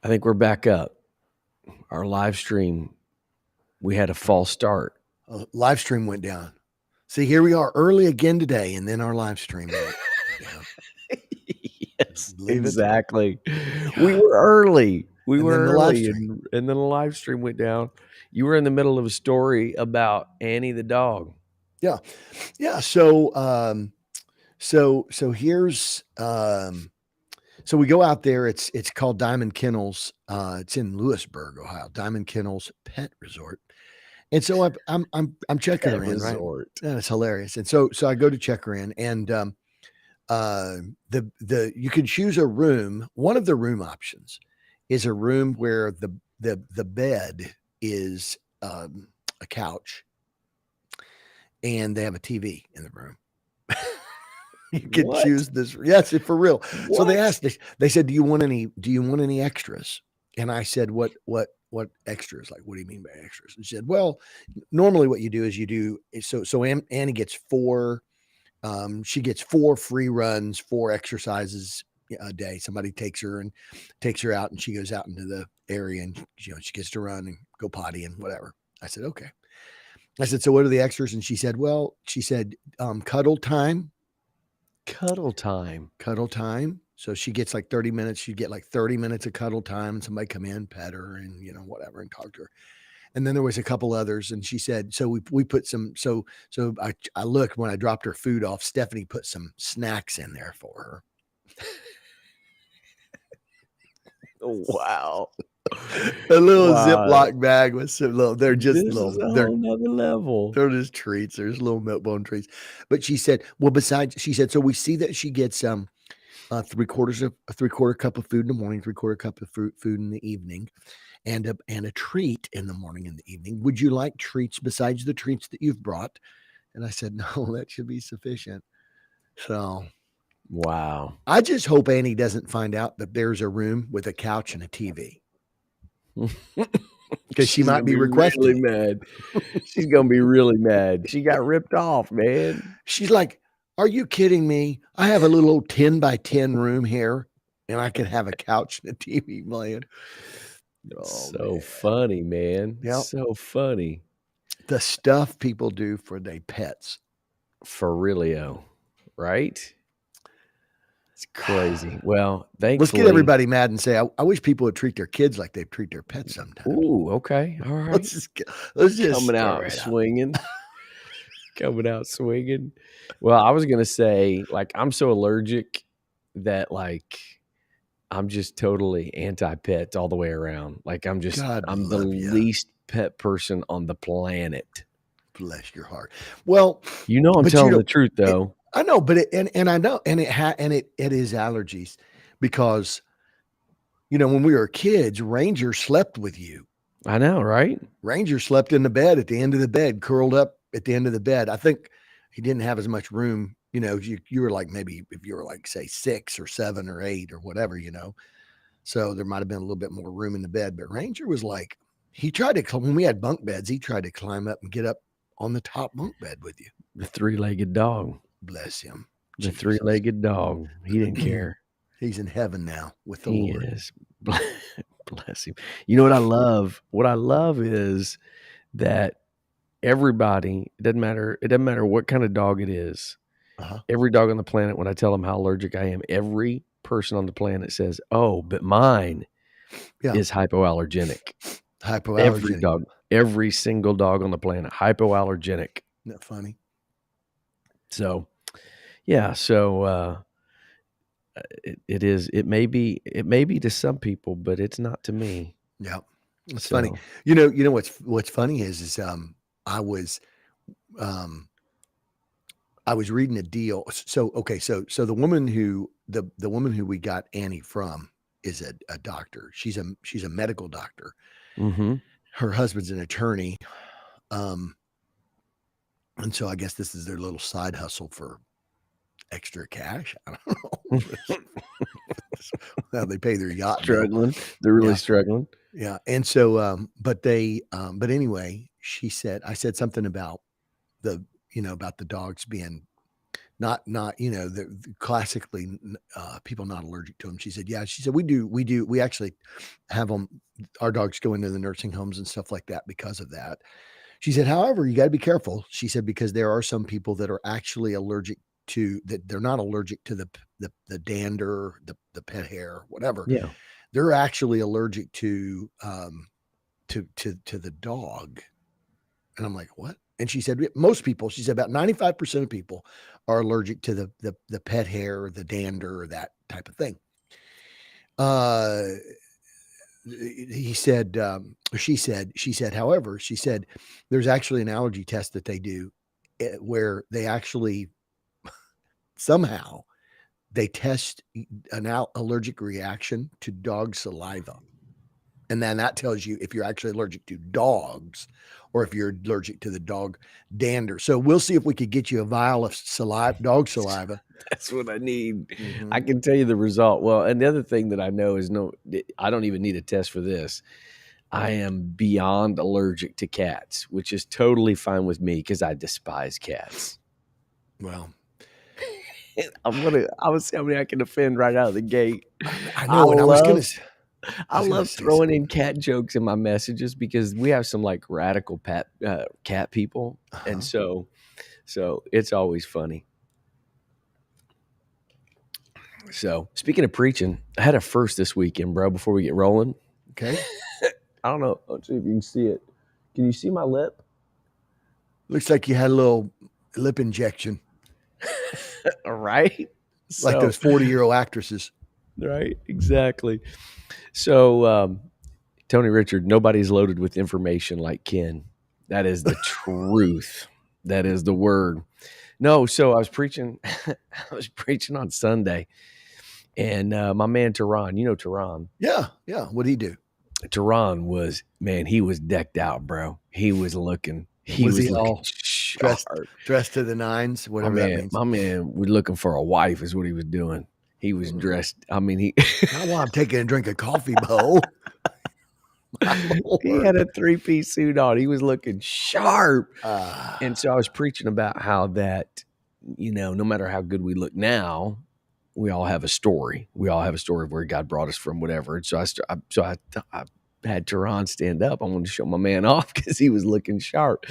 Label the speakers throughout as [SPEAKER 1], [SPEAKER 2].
[SPEAKER 1] I think we're back up. Our live stream, we had a false start.
[SPEAKER 2] Live stream went down. See, here we are early again today, and then our live stream went down.
[SPEAKER 1] Yes,
[SPEAKER 2] Believe it?
[SPEAKER 1] exactly. We were early. We
[SPEAKER 2] And
[SPEAKER 1] were
[SPEAKER 2] then the live
[SPEAKER 1] early,
[SPEAKER 2] stream.
[SPEAKER 1] and then the live stream went down. You were in the middle of a story about Annie the dog.
[SPEAKER 2] Yeah. So here's so we go out there. It's called Diamond Kennels. It's in Lewisburg, Ohio. Diamond Kennels Pet Resort. And so I'm checking her in, right?
[SPEAKER 1] Resort.
[SPEAKER 2] And it's hilarious. And so I go to check her in, and you can choose a room. One of the room options is a room where the bed is a couch, and they have a TV in the room. You can
[SPEAKER 1] What?
[SPEAKER 2] choose this. Yes, for real. So they
[SPEAKER 1] What?
[SPEAKER 2] asked, they said, do you want any extras? And I said, what extras? Like, what do you mean by extras? And she said, well, normally what you do is so Annie gets she gets 4 free runs, 4 exercises a day. Somebody takes her out, and she goes out into the area, and she gets to run and go potty and whatever. I said, okay. I said, so what are the extras? And she said, cuddle time.
[SPEAKER 1] Cuddle time.
[SPEAKER 2] Cuddle time. So she gets like 30 minutes. She'd get like 30 minutes of cuddle time, and somebody come in, pet her, and whatever, and talk to her. And then there was a couple others, and she said, so we put some, so I looked when I dropped her food off, Stephanie put some snacks in there for her.
[SPEAKER 1] Wow.
[SPEAKER 2] A little
[SPEAKER 1] Wow.
[SPEAKER 2] Ziploc bag with some little, they're just
[SPEAKER 1] This
[SPEAKER 2] little,
[SPEAKER 1] is a
[SPEAKER 2] they're
[SPEAKER 1] whole nother level.
[SPEAKER 2] They're just treats. There's little milk bone treats. But she said, so we see that she gets a 3/4 cup of food in the morning, 3/4 cup of food in the evening, and a treat in the morning and the evening. Would you like treats besides the treats that you've brought? And I said, no, that should be sufficient. So
[SPEAKER 1] wow.
[SPEAKER 2] I just hope Annie doesn't find out that there's a room with a couch and a TV. Because she might be requesting.
[SPEAKER 1] Really mad. She's gonna be really mad. She got ripped off, man.
[SPEAKER 2] She's like, are you kidding me? I have a little 10 by 10 room here, and I can have a couch and a TV playing.
[SPEAKER 1] So funny, man.
[SPEAKER 2] Yep.
[SPEAKER 1] So funny.
[SPEAKER 2] The stuff people do for their pets.
[SPEAKER 1] For realio, right? It's crazy. Well, thankfully,
[SPEAKER 2] let's get everybody mad and say, I wish people would treat their kids like they treat their pets sometimes.
[SPEAKER 1] Ooh, okay. All right.
[SPEAKER 2] Let's just
[SPEAKER 1] coming out swinging. Coming out swinging. Well, I was going to say, like, I'm so allergic that, like, I'm just totally anti-pet all the way around. Like, I'm the least pet person on the planet.
[SPEAKER 2] Bless your heart. Well,
[SPEAKER 1] I'm telling the truth, though.
[SPEAKER 2] I know, but it is allergies, because when we were kids, Ranger slept with you.
[SPEAKER 1] I know, right?
[SPEAKER 2] Ranger slept in the bed at the end of the bed, curled up at the end of the bed. I think he didn't have as much room. You were like, maybe if you were like, say 6 or 7 or 8 or whatever, so there might've been a little bit more room in the bed, but Ranger was like, when we had bunk beds, he tried to climb up and get up on the top bunk bed with you.
[SPEAKER 1] The 3-legged dog.
[SPEAKER 2] Bless him.
[SPEAKER 1] The 3-legged dog. He didn't care.
[SPEAKER 2] He's in heaven now with the Lord.
[SPEAKER 1] He is. Bless him. You know what I love? What I love is that everybody, it doesn't matter what kind of dog it is. Every dog on the planet, when I tell them how allergic I am, every person on the planet says, oh, but mine is hypoallergenic. Every single dog on the planet, hypoallergenic.
[SPEAKER 2] Isn't that funny?
[SPEAKER 1] So, yeah. So, it is. It may be to some people, but it's not to me.
[SPEAKER 2] Yeah, it's funny. You know what's funny is I was reading a deal. So the woman who we got Annie from is a doctor. She's a medical doctor.
[SPEAKER 1] Mm-hmm.
[SPEAKER 2] Her husband's an attorney, and so I guess this is their little side hustle for extra cash. I don't know. How they pay their yacht
[SPEAKER 1] struggling bill. They're really struggling.
[SPEAKER 2] Yeah. And so but anyway, I said something about about the dogs being not the classically people not allergic to them. She said, yeah. She said, we actually have them. Our dogs go into the nursing homes and stuff like that because of that. She said, however, you got to be careful. She said, because there are some people that are actually allergic to that. They're not allergic to the dander, the pet hair, whatever.
[SPEAKER 1] Yeah.
[SPEAKER 2] They're actually allergic to the dog. And I'm like, what? And she said, most people, she said about 95% of people are allergic to the pet hair, the dander, or that type of thing. He said, she said, however, she said, there's actually an allergy test that they do where they actually somehow they test an allergic reaction to dog saliva. And then that tells you if you're actually allergic to dogs or if you're allergic to the dog dander. So we'll see if we could get you a vial of dog saliva.
[SPEAKER 1] That's what I need. Mm-hmm. I can tell you the result. Well, and the other thing that I know is I don't even need a test for this. I am beyond allergic to cats, which is totally fine with me because I despise cats.
[SPEAKER 2] Well,
[SPEAKER 1] I would see how many I can offend right out of the gate.
[SPEAKER 2] I know.
[SPEAKER 1] I love throwing in cat jokes in my messages because we have some like radical cat people. Uh-huh. And so it's always funny. So speaking of preaching, I had a first this weekend, bro, before we get rolling.
[SPEAKER 2] Okay.
[SPEAKER 1] I don't know. Let's see if you can see it. Can you see my lip?
[SPEAKER 2] Looks like you had a little lip injection.
[SPEAKER 1] Right?
[SPEAKER 2] Like those 40-year-old actresses.
[SPEAKER 1] Right, exactly. So, Tony Richard, nobody's loaded with information like Ken. That is the truth. That is the word. No, so I was preaching. I was preaching on Sunday, and my man Tehran, you know Tehran.
[SPEAKER 2] Yeah. What'd he do?
[SPEAKER 1] Tehran was, man, he was decked out, bro. He was looking.
[SPEAKER 2] Was he all dressed to the nines? Whatever that means.
[SPEAKER 1] My man was looking for a wife, is what he was doing. He was dressed. I mean,
[SPEAKER 2] not while I'm taking a drink of coffee, Bo.
[SPEAKER 1] He had a 3-piece suit on. He was looking sharp. And so I was preaching about how that, no matter how good we look now, we all have a story. We all have a story of where God brought us from, whatever. And so I had Tehran stand up. I wanted to show my man off because he was looking sharp.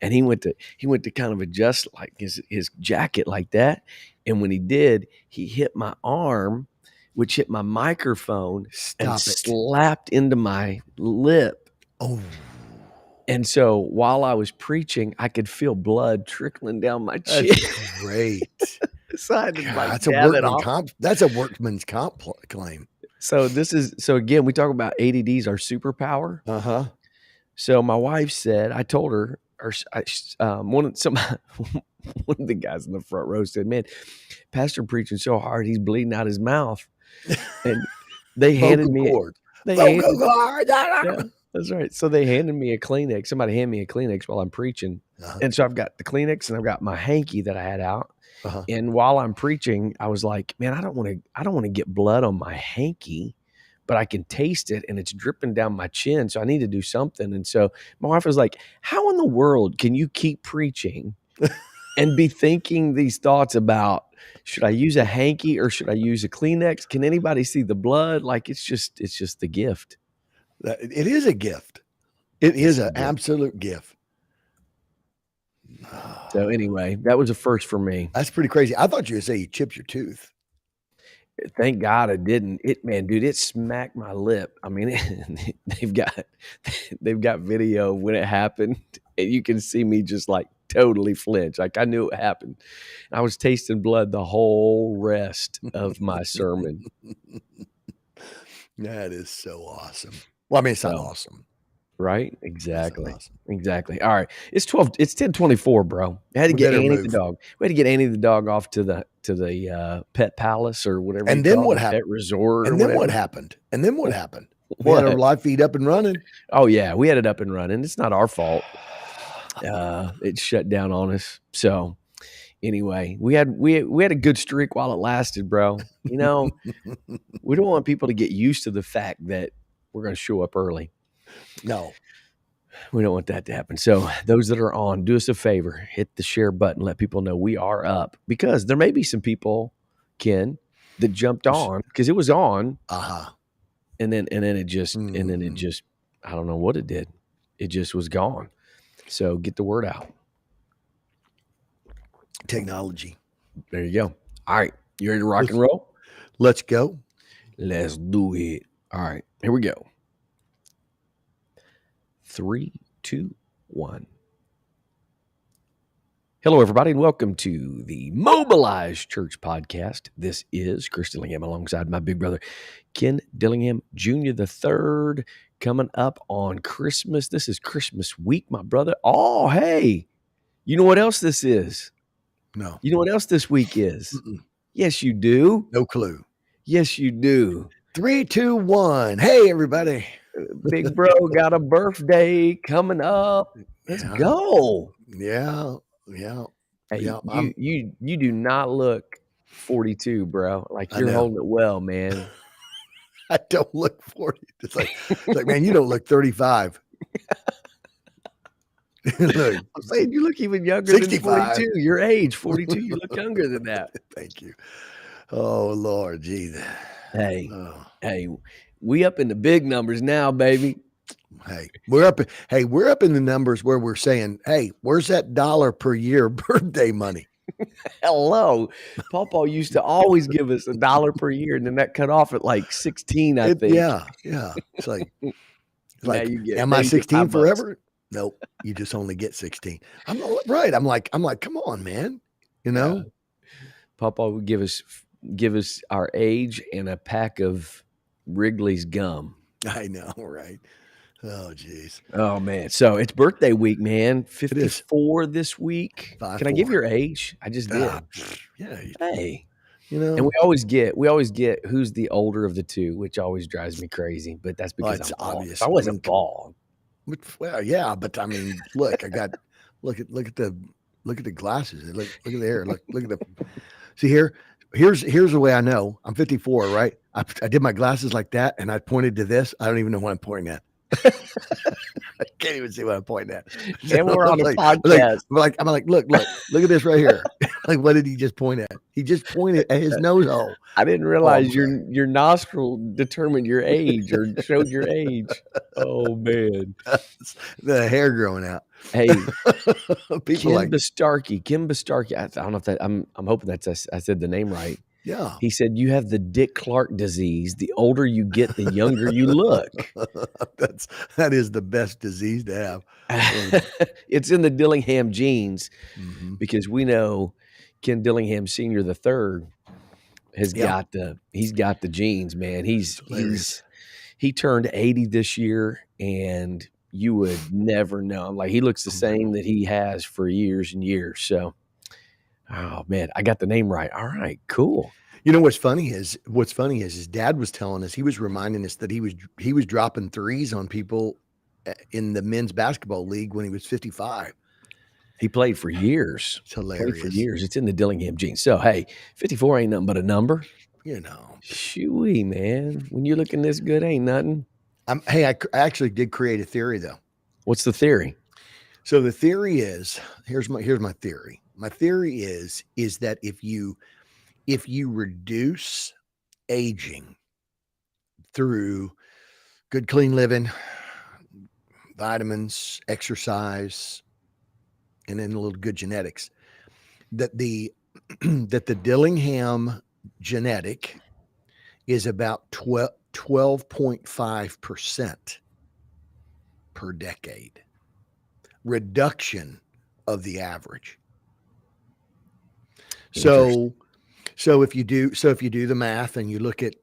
[SPEAKER 1] And he went to kind of adjust like his jacket like that. And when he did, he hit my arm, which hit my microphone slapped into my lip.
[SPEAKER 2] Oh.
[SPEAKER 1] And so while I was preaching, I could feel blood trickling down my chin.
[SPEAKER 2] That's great.
[SPEAKER 1] So I had to
[SPEAKER 2] that's a workman's comp claim.
[SPEAKER 1] So again, we talk about ADD's our superpower.
[SPEAKER 2] Uh-huh.
[SPEAKER 1] So my wife said, I told her, one of the guys in the front row said, man, Pastor preaching so hard, he's bleeding out his mouth. And they handed me that's right. So they handed me a Kleenex. Somebody handed me a Kleenex while I'm preaching. Uh-huh. And so I've got the Kleenex and I've got my hanky that I had out. Uh-huh. And while I'm preaching, I was like, man, I don't want to get blood on my hanky, but I can taste it and it's dripping down my chin. So I need to do something. And so my wife was like, how in the world can you keep preaching and be thinking these thoughts about, should I use a hanky or should I use a Kleenex? Can anybody see the blood? Like it's just the gift.
[SPEAKER 2] It is a gift. It is an absolute gift.
[SPEAKER 1] So anyway, that was a first for me.
[SPEAKER 2] That's pretty crazy. I thought you would say you chipped your tooth.
[SPEAKER 1] Thank God I didn't. It smacked my lip. I mean, they've got video of when it happened, and you can see me just like totally flinch. Like I knew it happened. I was tasting blood the whole rest of my sermon.
[SPEAKER 2] That is so awesome. Well, I mean, it's not awesome.
[SPEAKER 1] Right? Exactly. Awesome. Exactly. All right. It's 10:24, bro. I had to get Annie the dog. We had to get Annie the dog off to the pet palace or whatever.
[SPEAKER 2] And then what happened?
[SPEAKER 1] Pet resort.
[SPEAKER 2] And then what happened? We had our live feed up and running.
[SPEAKER 1] Oh yeah, we had it up and running. It's not our fault. It shut down on us. So anyway, we had a good streak while it lasted, bro. We don't want people to get used to the fact that we're going to show up early.
[SPEAKER 2] No.
[SPEAKER 1] We don't want that to happen. So those that are on, do us a favor, hit the share button, let people know we are up, because there may be some people, Ken, that jumped on because it was on, and then it just I don't know what it did. It just was gone. So get the word out.
[SPEAKER 2] Technology.
[SPEAKER 1] There you go. All right, you ready to rock and roll?
[SPEAKER 2] Let's go.
[SPEAKER 1] Let's do it. All right, here we go. 3, 2, 1. Hello, everybody, and welcome to the Mobilized Church Podcast. This is Chris Dillingham alongside my big brother, Ken Dillingham Jr. the third, coming up on Christmas. This is Christmas week, my brother. Oh, hey, you know what else this is?
[SPEAKER 2] No.
[SPEAKER 1] You know what else this week is? Yes, you do.
[SPEAKER 2] No clue.
[SPEAKER 1] Yes, you do.
[SPEAKER 2] 3, 2, 1. Hey, everybody.
[SPEAKER 1] Big bro got a birthday coming up. Let's go.
[SPEAKER 2] Yeah.
[SPEAKER 1] Hey, you do not look 42, bro. Like you're holding it well, man.
[SPEAKER 2] I don't look 40. It's like, man, you don't look 35.
[SPEAKER 1] Look, I'm saying you look even younger 65. Than 42. Your age, 42, you look younger than that.
[SPEAKER 2] Thank you. Oh, Lord, Jesus.
[SPEAKER 1] Hey, we up in the big numbers now, baby.
[SPEAKER 2] Hey, we're up in the numbers where we're saying, hey, where's that $1 per year birthday money?
[SPEAKER 1] Hello. Pawpaw used to always give us $1 per year, and then that cut off at like 16, I think.
[SPEAKER 2] Yeah. It's like am I 16 forever? Nope. You just only get 16. I'm right. I'm like, come on, man. You know?
[SPEAKER 1] Yeah. Pawpaw would give us our age and a pack of Wrigley's gum.
[SPEAKER 2] I know, right? Oh, geez.
[SPEAKER 1] Oh, man. So it's birthday week, man. 54 this week.
[SPEAKER 2] 54.
[SPEAKER 1] Can I give your age? I just did.
[SPEAKER 2] Yeah.
[SPEAKER 1] Hey.
[SPEAKER 2] You know,
[SPEAKER 1] and we always get who's the older of the two, which always drives me crazy. But that's because
[SPEAKER 2] it's
[SPEAKER 1] I'm
[SPEAKER 2] obvious.
[SPEAKER 1] I wasn't bald.
[SPEAKER 2] Well, yeah, but I mean, look, I got look at the glasses. Look at the hair. Look at the. See here. Here's the way I know. I'm 54, right? I did my glasses like that, and I pointed to this. I don't even know what I'm pointing at. I can't even see what I'm pointing at.
[SPEAKER 1] And we're on a podcast.
[SPEAKER 2] I'm like, look at this right here. Like, what did he just point at? He just pointed at his nose hole.
[SPEAKER 1] I didn't realize your nostril determined your age or showed your age. Oh man,
[SPEAKER 2] the hair growing out.
[SPEAKER 1] Hey, Kim Bastarkey. I don't know if that. I'm hoping I said the name right.
[SPEAKER 2] Yeah.
[SPEAKER 1] He said you have the Dick Clark disease. The older you get, the younger you look.
[SPEAKER 2] That is the best disease to have.
[SPEAKER 1] It's in the Dillingham genes, because we know Ken Dillingham Sr. the third he's got the genes, man. He turned 80 this year, and you would never know. Like, he looks the same that he has for years and years. So, oh man, I got the name right. All right, cool.
[SPEAKER 2] You know what's funny is his dad was telling us, he was reminding us that he was dropping threes on people in the men's basketball league when he was 55.
[SPEAKER 1] He played for years.
[SPEAKER 2] It's hilarious.
[SPEAKER 1] Played for years. It's in the Dillingham genes. So hey, 54 ain't nothing but a number.
[SPEAKER 2] You know.
[SPEAKER 1] Shooey, man. When you're looking this good, ain't nothing.
[SPEAKER 2] Hey, I actually did create a theory though.
[SPEAKER 1] What's the theory?
[SPEAKER 2] So the theory is, here's my theory. My theory is that if you reduce aging through good, clean living, vitamins, exercise, and then a little good genetics, that the Dillingham genetic is about 12.5% per decade reduction of the average. So if you do the math and you look at,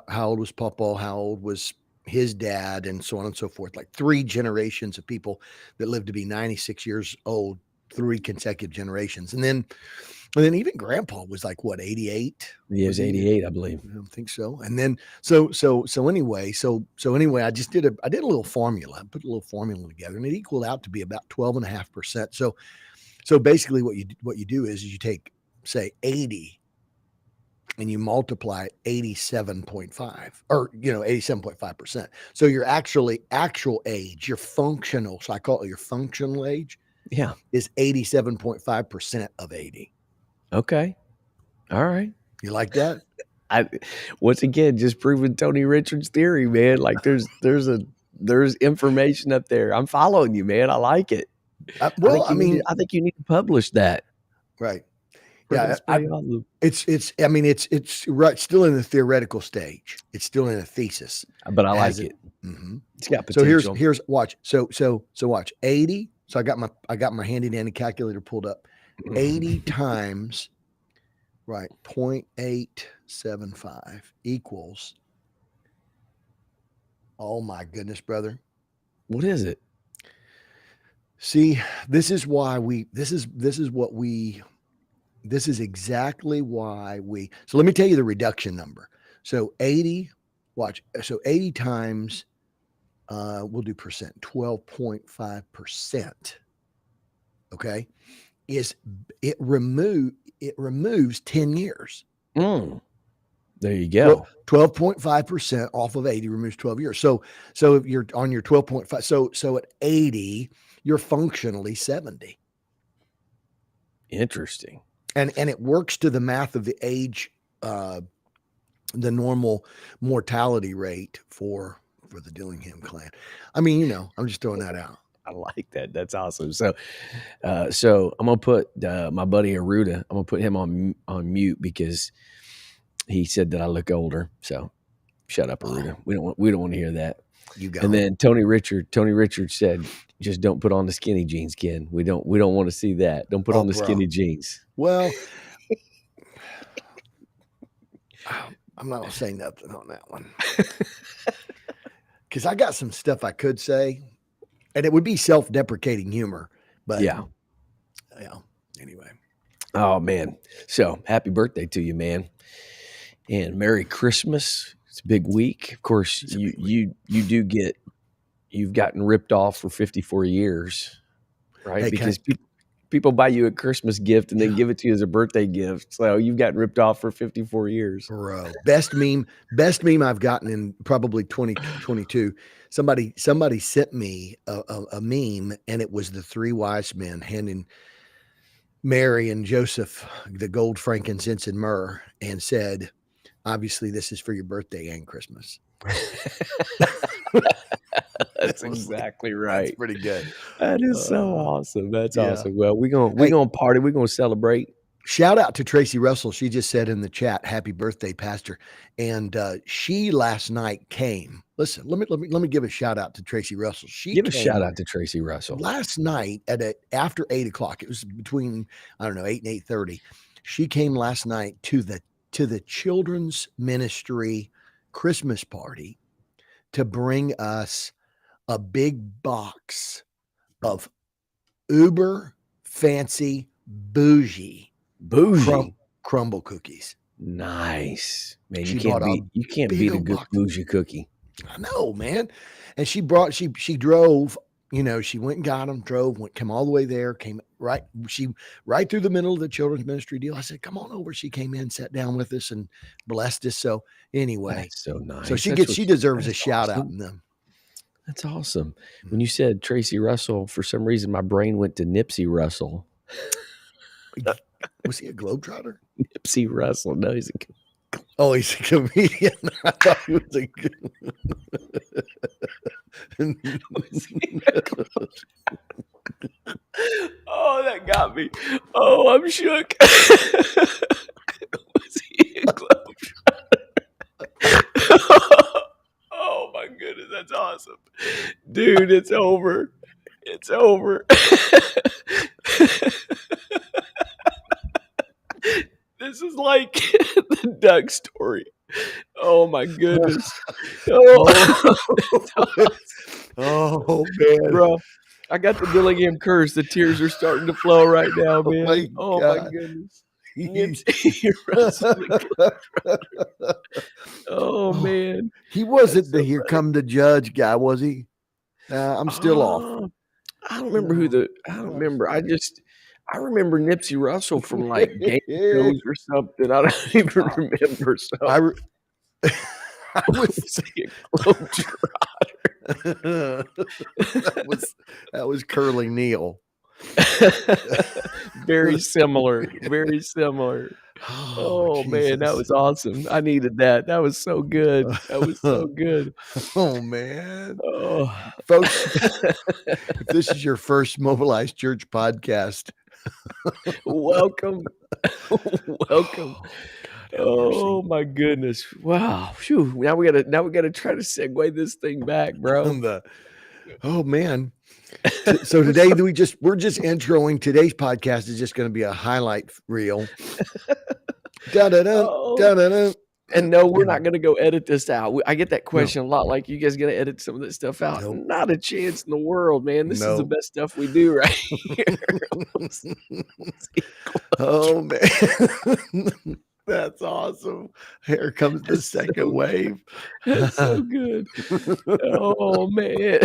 [SPEAKER 2] how old was Pawpaw, how old was his dad, and so on and so forth, like 3 generations of people that lived to be 96 years old, 3 consecutive generations. And then even Grandpa was like, what, 88?
[SPEAKER 1] Yeah, he was 88, I believe.
[SPEAKER 2] I don't think so. And then so anyway, I just did a little formula. I put a little formula together, and it equaled out to be about 12.5%. So basically what you do is you take, say, 80 and you multiply 87.5 or 87.5%. So your actual age, your functional, so I call it your functional age,
[SPEAKER 1] Yeah.
[SPEAKER 2] is 87.5% of 80.
[SPEAKER 1] Okay. All right.
[SPEAKER 2] You like that?
[SPEAKER 1] I once again just proving Tony Richards' theory, man. Like there's information up there. I'm following you, man. I like it.
[SPEAKER 2] Well, I mean,
[SPEAKER 1] I think you need to publish that.
[SPEAKER 2] right. Yeah,
[SPEAKER 1] That's pretty awesome.
[SPEAKER 2] it's I mean, it's right still in the theoretical stage. It's still in a thesis.
[SPEAKER 1] But I like it.
[SPEAKER 2] Mm-hmm.
[SPEAKER 1] It's got
[SPEAKER 2] So
[SPEAKER 1] potential.
[SPEAKER 2] here's watch. So watch 80. So I got my handy dandy calculator pulled up. 80 times 0.875 equals, oh my goodness, brother.
[SPEAKER 1] What is it?
[SPEAKER 2] See, this is exactly why we, so let me tell you the reduction number. So 80, watch. So 80 times, we'll do percent, 12.5%. Okay. It removes 10 years.
[SPEAKER 1] There you go.
[SPEAKER 2] 12.5% off of 80 removes 12 years. So if you're on your 12.5, so at 80, you're functionally 70.
[SPEAKER 1] Interesting.
[SPEAKER 2] And it works to the math of the age, the normal mortality rate for the Dillingham clan. I mean, I'm just throwing that out.
[SPEAKER 1] I like that. That's awesome. So I'm gonna put my buddy Aruda. I'm gonna put him on mute because he said that I look older. So shut up, Aruda. We don't want to hear that.
[SPEAKER 2] You got.
[SPEAKER 1] And then Tony Richard said, "Just don't put on the skinny jeans, Ken. We don't want to see that. Don't put on the skinny jeans."
[SPEAKER 2] Well, I'm not gonna say nothing on that one because I got some stuff I could say, and it would be self-deprecating humor. But yeah. Anyway.
[SPEAKER 1] Oh man! So happy birthday to you, man, and Merry Christmas. It's a big week. Of course, you've gotten ripped off for 54 years, right?
[SPEAKER 2] Hey,
[SPEAKER 1] because people buy you a Christmas gift and then give it to you as a birthday gift. So you've gotten ripped off for 54 years.
[SPEAKER 2] Bro, best meme I've gotten in probably 2022. Somebody sent me a meme, and it was the three wise men handing Mary and Joseph the gold, frankincense, and myrrh, and said, "Obviously, this is for your birthday and Christmas."
[SPEAKER 1] That's exactly right.
[SPEAKER 2] That's pretty good.
[SPEAKER 1] That is so awesome. That's awesome. Well, we're gonna party. We're gonna celebrate.
[SPEAKER 2] Shout out to Tracy Russell. She just said in the chat, "Happy birthday, Pastor." And she last night came. Listen, let me give a shout out to Tracy Russell. She
[SPEAKER 1] give a shout out to Tracy Russell
[SPEAKER 2] last night after 8:00. It was between 8 and 8:30. She came last night to the children's ministry Christmas party to bring us a big box of uber fancy bougie crumble cookies.
[SPEAKER 1] Nice, man.
[SPEAKER 2] You
[SPEAKER 1] can't beat a good bougie cookie.
[SPEAKER 2] I know, man. And she drove. She went and got them. Came all the way there. Came right through the middle of the children's ministry deal. I said, "Come on over." She came in, sat down with us, and blessed us. So anyway,
[SPEAKER 1] that's so nice.
[SPEAKER 2] So she deserves a shout out in them.
[SPEAKER 1] That's awesome. When you said Tracy Russell, for some reason my brain went to Nipsey Russell.
[SPEAKER 2] Was he a globetrotter?
[SPEAKER 1] Nipsey Russell. No, he's a
[SPEAKER 2] comedian. I thought he was a good.
[SPEAKER 1] Oh, that got me. Oh, I'm shook. Was he a globetrotter? Oh my goodness, that's awesome. Dude, it's over. It's over. This is like the Doug story. Oh my goodness.
[SPEAKER 2] Oh man,
[SPEAKER 1] bro. I got the Dillingham curse. The tears are starting to flow right now, man. Oh my goodness. Oh man.
[SPEAKER 2] He wasn't the Here Come the Judge guy, was he? I'm still off.
[SPEAKER 1] I don't remember I don't remember. I remember Nipsey Russell from, like, game shows or something, I don't even
[SPEAKER 2] Uh,
[SPEAKER 1] remember, so
[SPEAKER 2] I re I was
[SPEAKER 1] was he a globetrotter?
[SPEAKER 2] that was Curly Neal.
[SPEAKER 1] Very similar, very similar.
[SPEAKER 2] Oh,
[SPEAKER 1] Oh, man, that
[SPEAKER 2] Jesus.
[SPEAKER 1] was awesome. I needed that. That was so good. That was so good.
[SPEAKER 2] Oh, man.
[SPEAKER 1] Oh.
[SPEAKER 2] Folks, if this is your first Mobilized Church podcast.
[SPEAKER 1] Welcome. Welcome.
[SPEAKER 2] God have
[SPEAKER 1] Oh
[SPEAKER 2] mercy.
[SPEAKER 1] my goodness. Wow. Phew. Now we gotta try to segue this thing back, bro.
[SPEAKER 2] Oh, man. So today we're just introing. Today's podcast is just going to be a highlight reel. Da-da-da,
[SPEAKER 1] Oh.
[SPEAKER 2] da-da-da.
[SPEAKER 1] And no, we're not gonna go edit this out. I get that question a lot, like, "You guys gonna edit some of this stuff out?"
[SPEAKER 2] Nope.
[SPEAKER 1] Not a chance in the world, man. This is the
[SPEAKER 2] Nope.
[SPEAKER 1] best stuff we do right here. Let's see,
[SPEAKER 2] Oh, man. That's awesome. Here comes the
[SPEAKER 1] That's
[SPEAKER 2] second
[SPEAKER 1] so
[SPEAKER 2] wave.
[SPEAKER 1] That's so good. Oh, man.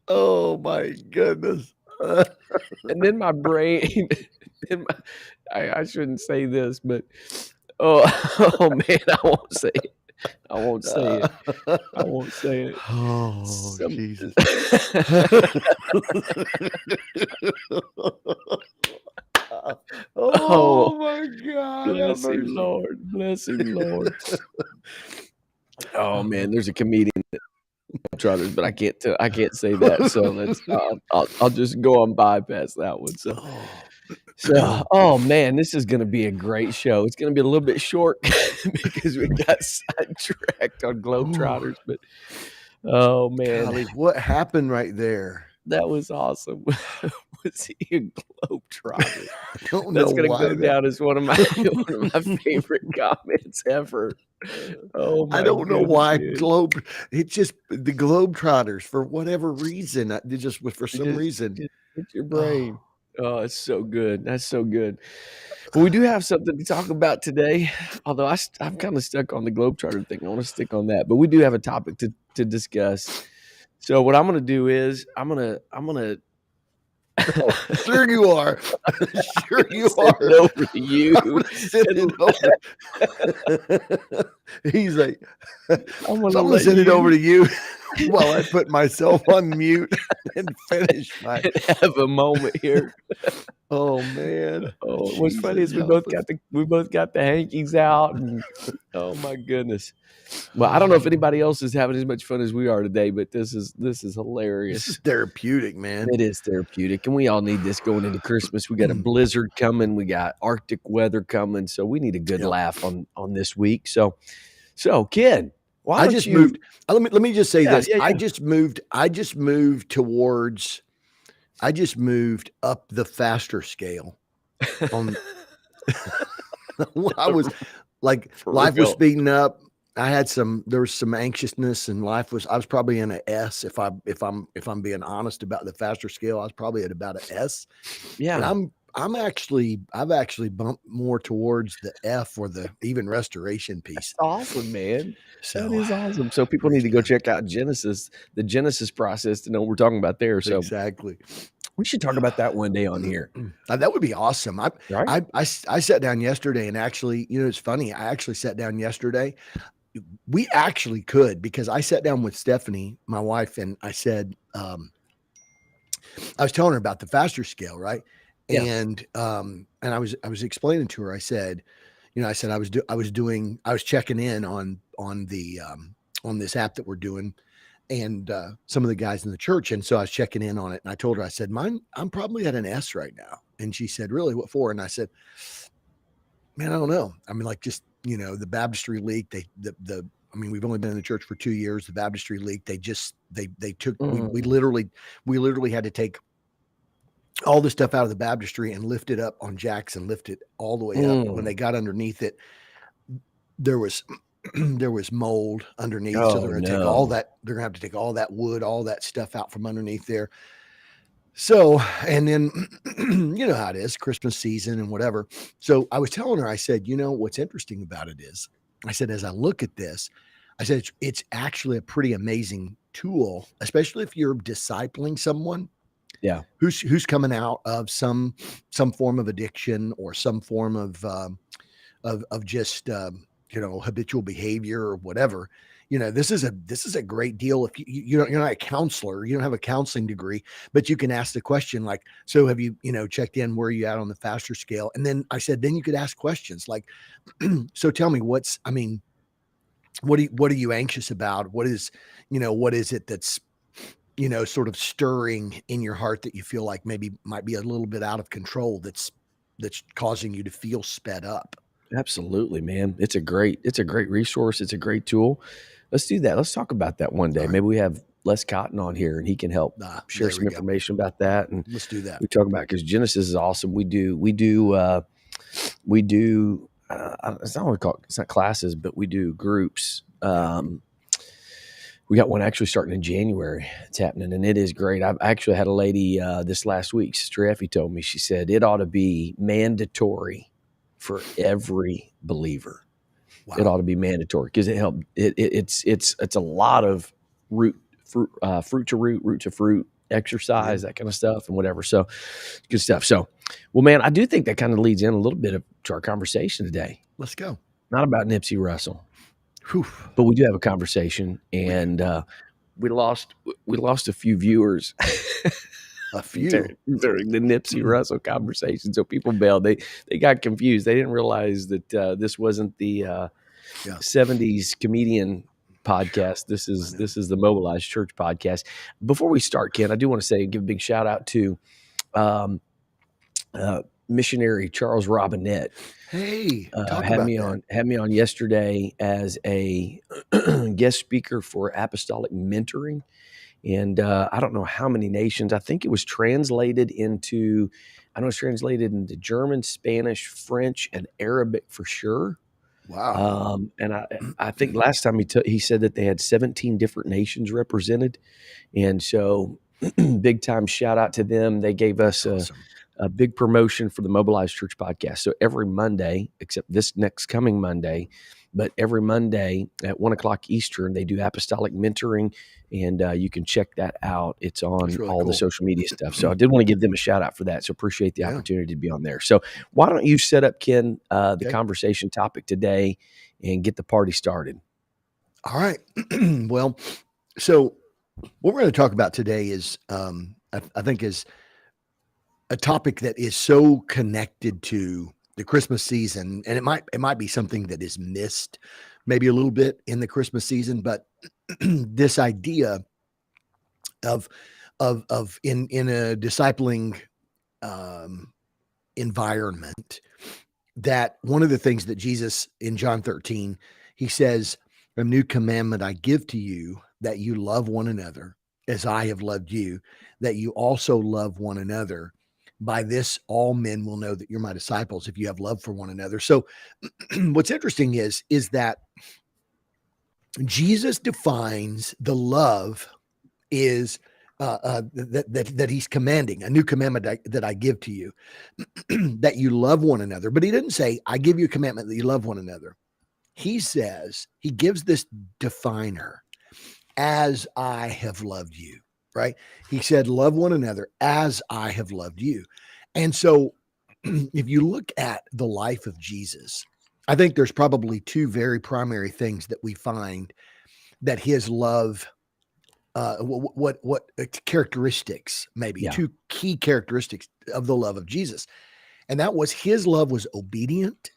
[SPEAKER 2] Oh, my goodness.
[SPEAKER 1] And then my brain then my I shouldn't say this, but oh, oh, man, I won't say it. I won't say it. I won't say it.
[SPEAKER 2] Oh,
[SPEAKER 1] Some
[SPEAKER 2] Jesus.
[SPEAKER 1] Oh,
[SPEAKER 2] Oh, my God. Have
[SPEAKER 1] bless him,
[SPEAKER 2] mercy.
[SPEAKER 1] Lord. Bless him, Lord. Oh, man, there's a comedian that trotters, but I can't say that, so let's I'll just go on bypass that one, so, oh, man, this is gonna be a great show. It's gonna be a little bit short because we got sidetracked on Globetrotters, but oh, man,
[SPEAKER 2] Golly, what happened right there?
[SPEAKER 1] that was awesome. Was he a Globetrotter?
[SPEAKER 2] I don't know
[SPEAKER 1] That's gonna
[SPEAKER 2] why
[SPEAKER 1] go
[SPEAKER 2] that
[SPEAKER 1] down as one of my favorite comments ever. Oh
[SPEAKER 2] I
[SPEAKER 1] my
[SPEAKER 2] don't know
[SPEAKER 1] goodness,
[SPEAKER 2] why
[SPEAKER 1] dude.
[SPEAKER 2] it's just the Globetrotters for whatever reason. They just for
[SPEAKER 1] It
[SPEAKER 2] some reason.
[SPEAKER 1] just hits your
[SPEAKER 2] Oh,
[SPEAKER 1] brain. Oh, it's so good. That's so good. Well, we do have something to talk about today, although I'm kinda stuck on the Globetrotter thing. I wanna stick on that, but we do have a topic to discuss. So what I'm gonna do is I'm gonna
[SPEAKER 2] oh, sure you are. Sure you
[SPEAKER 1] send
[SPEAKER 2] are.
[SPEAKER 1] it over to you
[SPEAKER 2] I'm gonna send
[SPEAKER 1] and
[SPEAKER 2] it over. He's like,
[SPEAKER 1] I'm
[SPEAKER 2] so
[SPEAKER 1] gonna
[SPEAKER 2] I'm gonna
[SPEAKER 1] let
[SPEAKER 2] send it over
[SPEAKER 1] you
[SPEAKER 2] to you while I put myself on mute and finish my.
[SPEAKER 1] have a moment here.
[SPEAKER 2] Oh man,
[SPEAKER 1] Oh, what's funny
[SPEAKER 2] Jesus
[SPEAKER 1] is
[SPEAKER 2] help us.
[SPEAKER 1] we both got the hankies out and oh my goodness. Well, I don't know if anybody else is having as much fun as we are today, but this is
[SPEAKER 2] This is
[SPEAKER 1] hilarious.
[SPEAKER 2] therapeutic, man.
[SPEAKER 1] It is therapeutic, and we all need this going into Christmas. We got a blizzard coming, we got Arctic weather coming, so we need a good
[SPEAKER 2] Yep.
[SPEAKER 1] laugh on this week. So, Ken, why
[SPEAKER 2] I
[SPEAKER 1] don't
[SPEAKER 2] just
[SPEAKER 1] you
[SPEAKER 2] moved. Let me just say
[SPEAKER 1] Yeah,
[SPEAKER 2] this.
[SPEAKER 1] yeah,
[SPEAKER 2] I
[SPEAKER 1] yeah.
[SPEAKER 2] just moved towards. I just moved up the faster scale. On I was like
[SPEAKER 1] For
[SPEAKER 2] life was
[SPEAKER 1] real.
[SPEAKER 2] speeding up. There was some anxiousness and I was probably in a S if I'm being honest about the faster scale. I was probably at about a S. And
[SPEAKER 1] Yeah.
[SPEAKER 2] I've actually bumped more towards the F or the even restoration piece.
[SPEAKER 1] That's awesome, man. That
[SPEAKER 2] So
[SPEAKER 1] is awesome. So people need
[SPEAKER 2] praise
[SPEAKER 1] to go
[SPEAKER 2] God.
[SPEAKER 1] check out the Genesis process to know what we're talking about there. So
[SPEAKER 2] Exactly.
[SPEAKER 1] we should talk about that one day on here.
[SPEAKER 2] That would be awesome.
[SPEAKER 1] Right?
[SPEAKER 2] I sat down yesterday and actually, it's funny. I actually sat down yesterday. We actually could because I sat down with Stephanie, my wife, and I said, I was telling her about the faster scale, right?
[SPEAKER 1] Yeah.
[SPEAKER 2] And I was explaining to her. I said, I was checking in on the on this app that we're doing, and some of the guys in the church, and so I was checking in on it, and I told her, I said, I'm probably at an S right now, and she said, really, what for? And I said, man, I don't know. I mean, like just the baptistry leak. I mean, we've only been in the church for 2 years. The baptistry leak. They took. We literally had to take all the stuff out of the baptistry and lift it up on jacks and lift it all the way up. When they got underneath it, there was there was mold underneath. So
[SPEAKER 1] Oh,
[SPEAKER 2] they're going to take all
[SPEAKER 1] no.
[SPEAKER 2] that. They're going to have to take all that wood, all that stuff out from underneath there. So, and then you know how it is, Christmas season and whatever. So I was telling her, I said, what's interesting about it is, I said, as I look at this, I said, it's actually a pretty amazing tool, especially if you're discipling someone.
[SPEAKER 1] Yeah.
[SPEAKER 2] who's coming out of some form of addiction or some form of just habitual behavior or whatever. This is a great deal. If you're not a counselor, you don't have a counseling degree, but you can ask the question like, so have you checked in, where are you at on the faster scale? And then I said, then you could ask questions like, so tell me, what are you anxious about? What is it that's sort of stirring in your heart that you feel like maybe might be a little bit out of control, that's causing you to feel sped up?
[SPEAKER 1] Absolutely, man. It's a great resource. It's a great tool. Let's do that. Let's talk about that one day.
[SPEAKER 2] All right.
[SPEAKER 1] Maybe we have Les Cotton on here and he can help share
[SPEAKER 2] There we
[SPEAKER 1] some
[SPEAKER 2] go.
[SPEAKER 1] information about that. And
[SPEAKER 2] Let's do that.
[SPEAKER 1] we talk about, because Genesis is awesome. We do it's not what we call it's not classes, but we do groups. We got one actually starting in January. It's happening, and it is great. I've actually had a lady this last week, Sister Effie, told me, she said it ought to be mandatory for every believer.
[SPEAKER 2] Wow.
[SPEAKER 1] It ought to be mandatory because it helped. It's a lot of fruit to root to fruit exercise, that kind of stuff, and whatever. So good stuff. So, well, man, I do think that kind of leads in a little bit to our conversation today.
[SPEAKER 2] Let's go.
[SPEAKER 1] Not about Nipsey Russell.
[SPEAKER 2] Whew.
[SPEAKER 1] But we do have a conversation, and we lost a few viewers.
[SPEAKER 2] A few
[SPEAKER 1] during the Nipsey Russell conversation, so people bailed. They got confused. They didn't realize that this wasn't the 70s comedian podcast. This is the Mobilized Church podcast. Before we start, Ken, I do want to give a big shout out to missionary Charles Robinette.
[SPEAKER 2] Hey,
[SPEAKER 1] had me on yesterday as a guest speaker for apostolic mentoring, and I don't know how many nations. I think it was translated into, German, Spanish, French, and Arabic for sure.
[SPEAKER 2] Wow.
[SPEAKER 1] And I think last time he said that they had 17 different nations represented, and so big time shout out to them. They gave us a big promotion for the Mobilized Church podcast. So every Monday, except this next coming Monday, but every Monday at 1:00 Eastern, they do apostolic mentoring, and you can check that out. It's on really all the social media stuff. So I did want to give them a shout out for that. So appreciate the opportunity to be on there. So why don't you set up, Ken, the conversation topic today and get the party started?
[SPEAKER 2] All right. Well, so what we're going to talk about today is, I think, is a topic that is so connected to the Christmas season, and it might be something that is missed maybe a little bit in the Christmas season, but this idea of in a discipling environment, that one of the things that Jesus in John 13, he says, "A new commandment I give to you, that you love one another as I have loved you, that you also love one another. By this, all men will know that you're my disciples, if you have love for one another." So what's interesting is that Jesus defines the love is that he's commanding, a new commandment that I give to you, that you love one another. But he didn't say, I give you a commandment that you love one another. He says, he gives this definer, as I have loved you. Right? He said, love one another as I have loved you. And so if you look at the life of Jesus, I think there's probably two very primary things that we find that his love, what characteristics, maybe two key characteristics of the love of Jesus. And that was, his love was obedient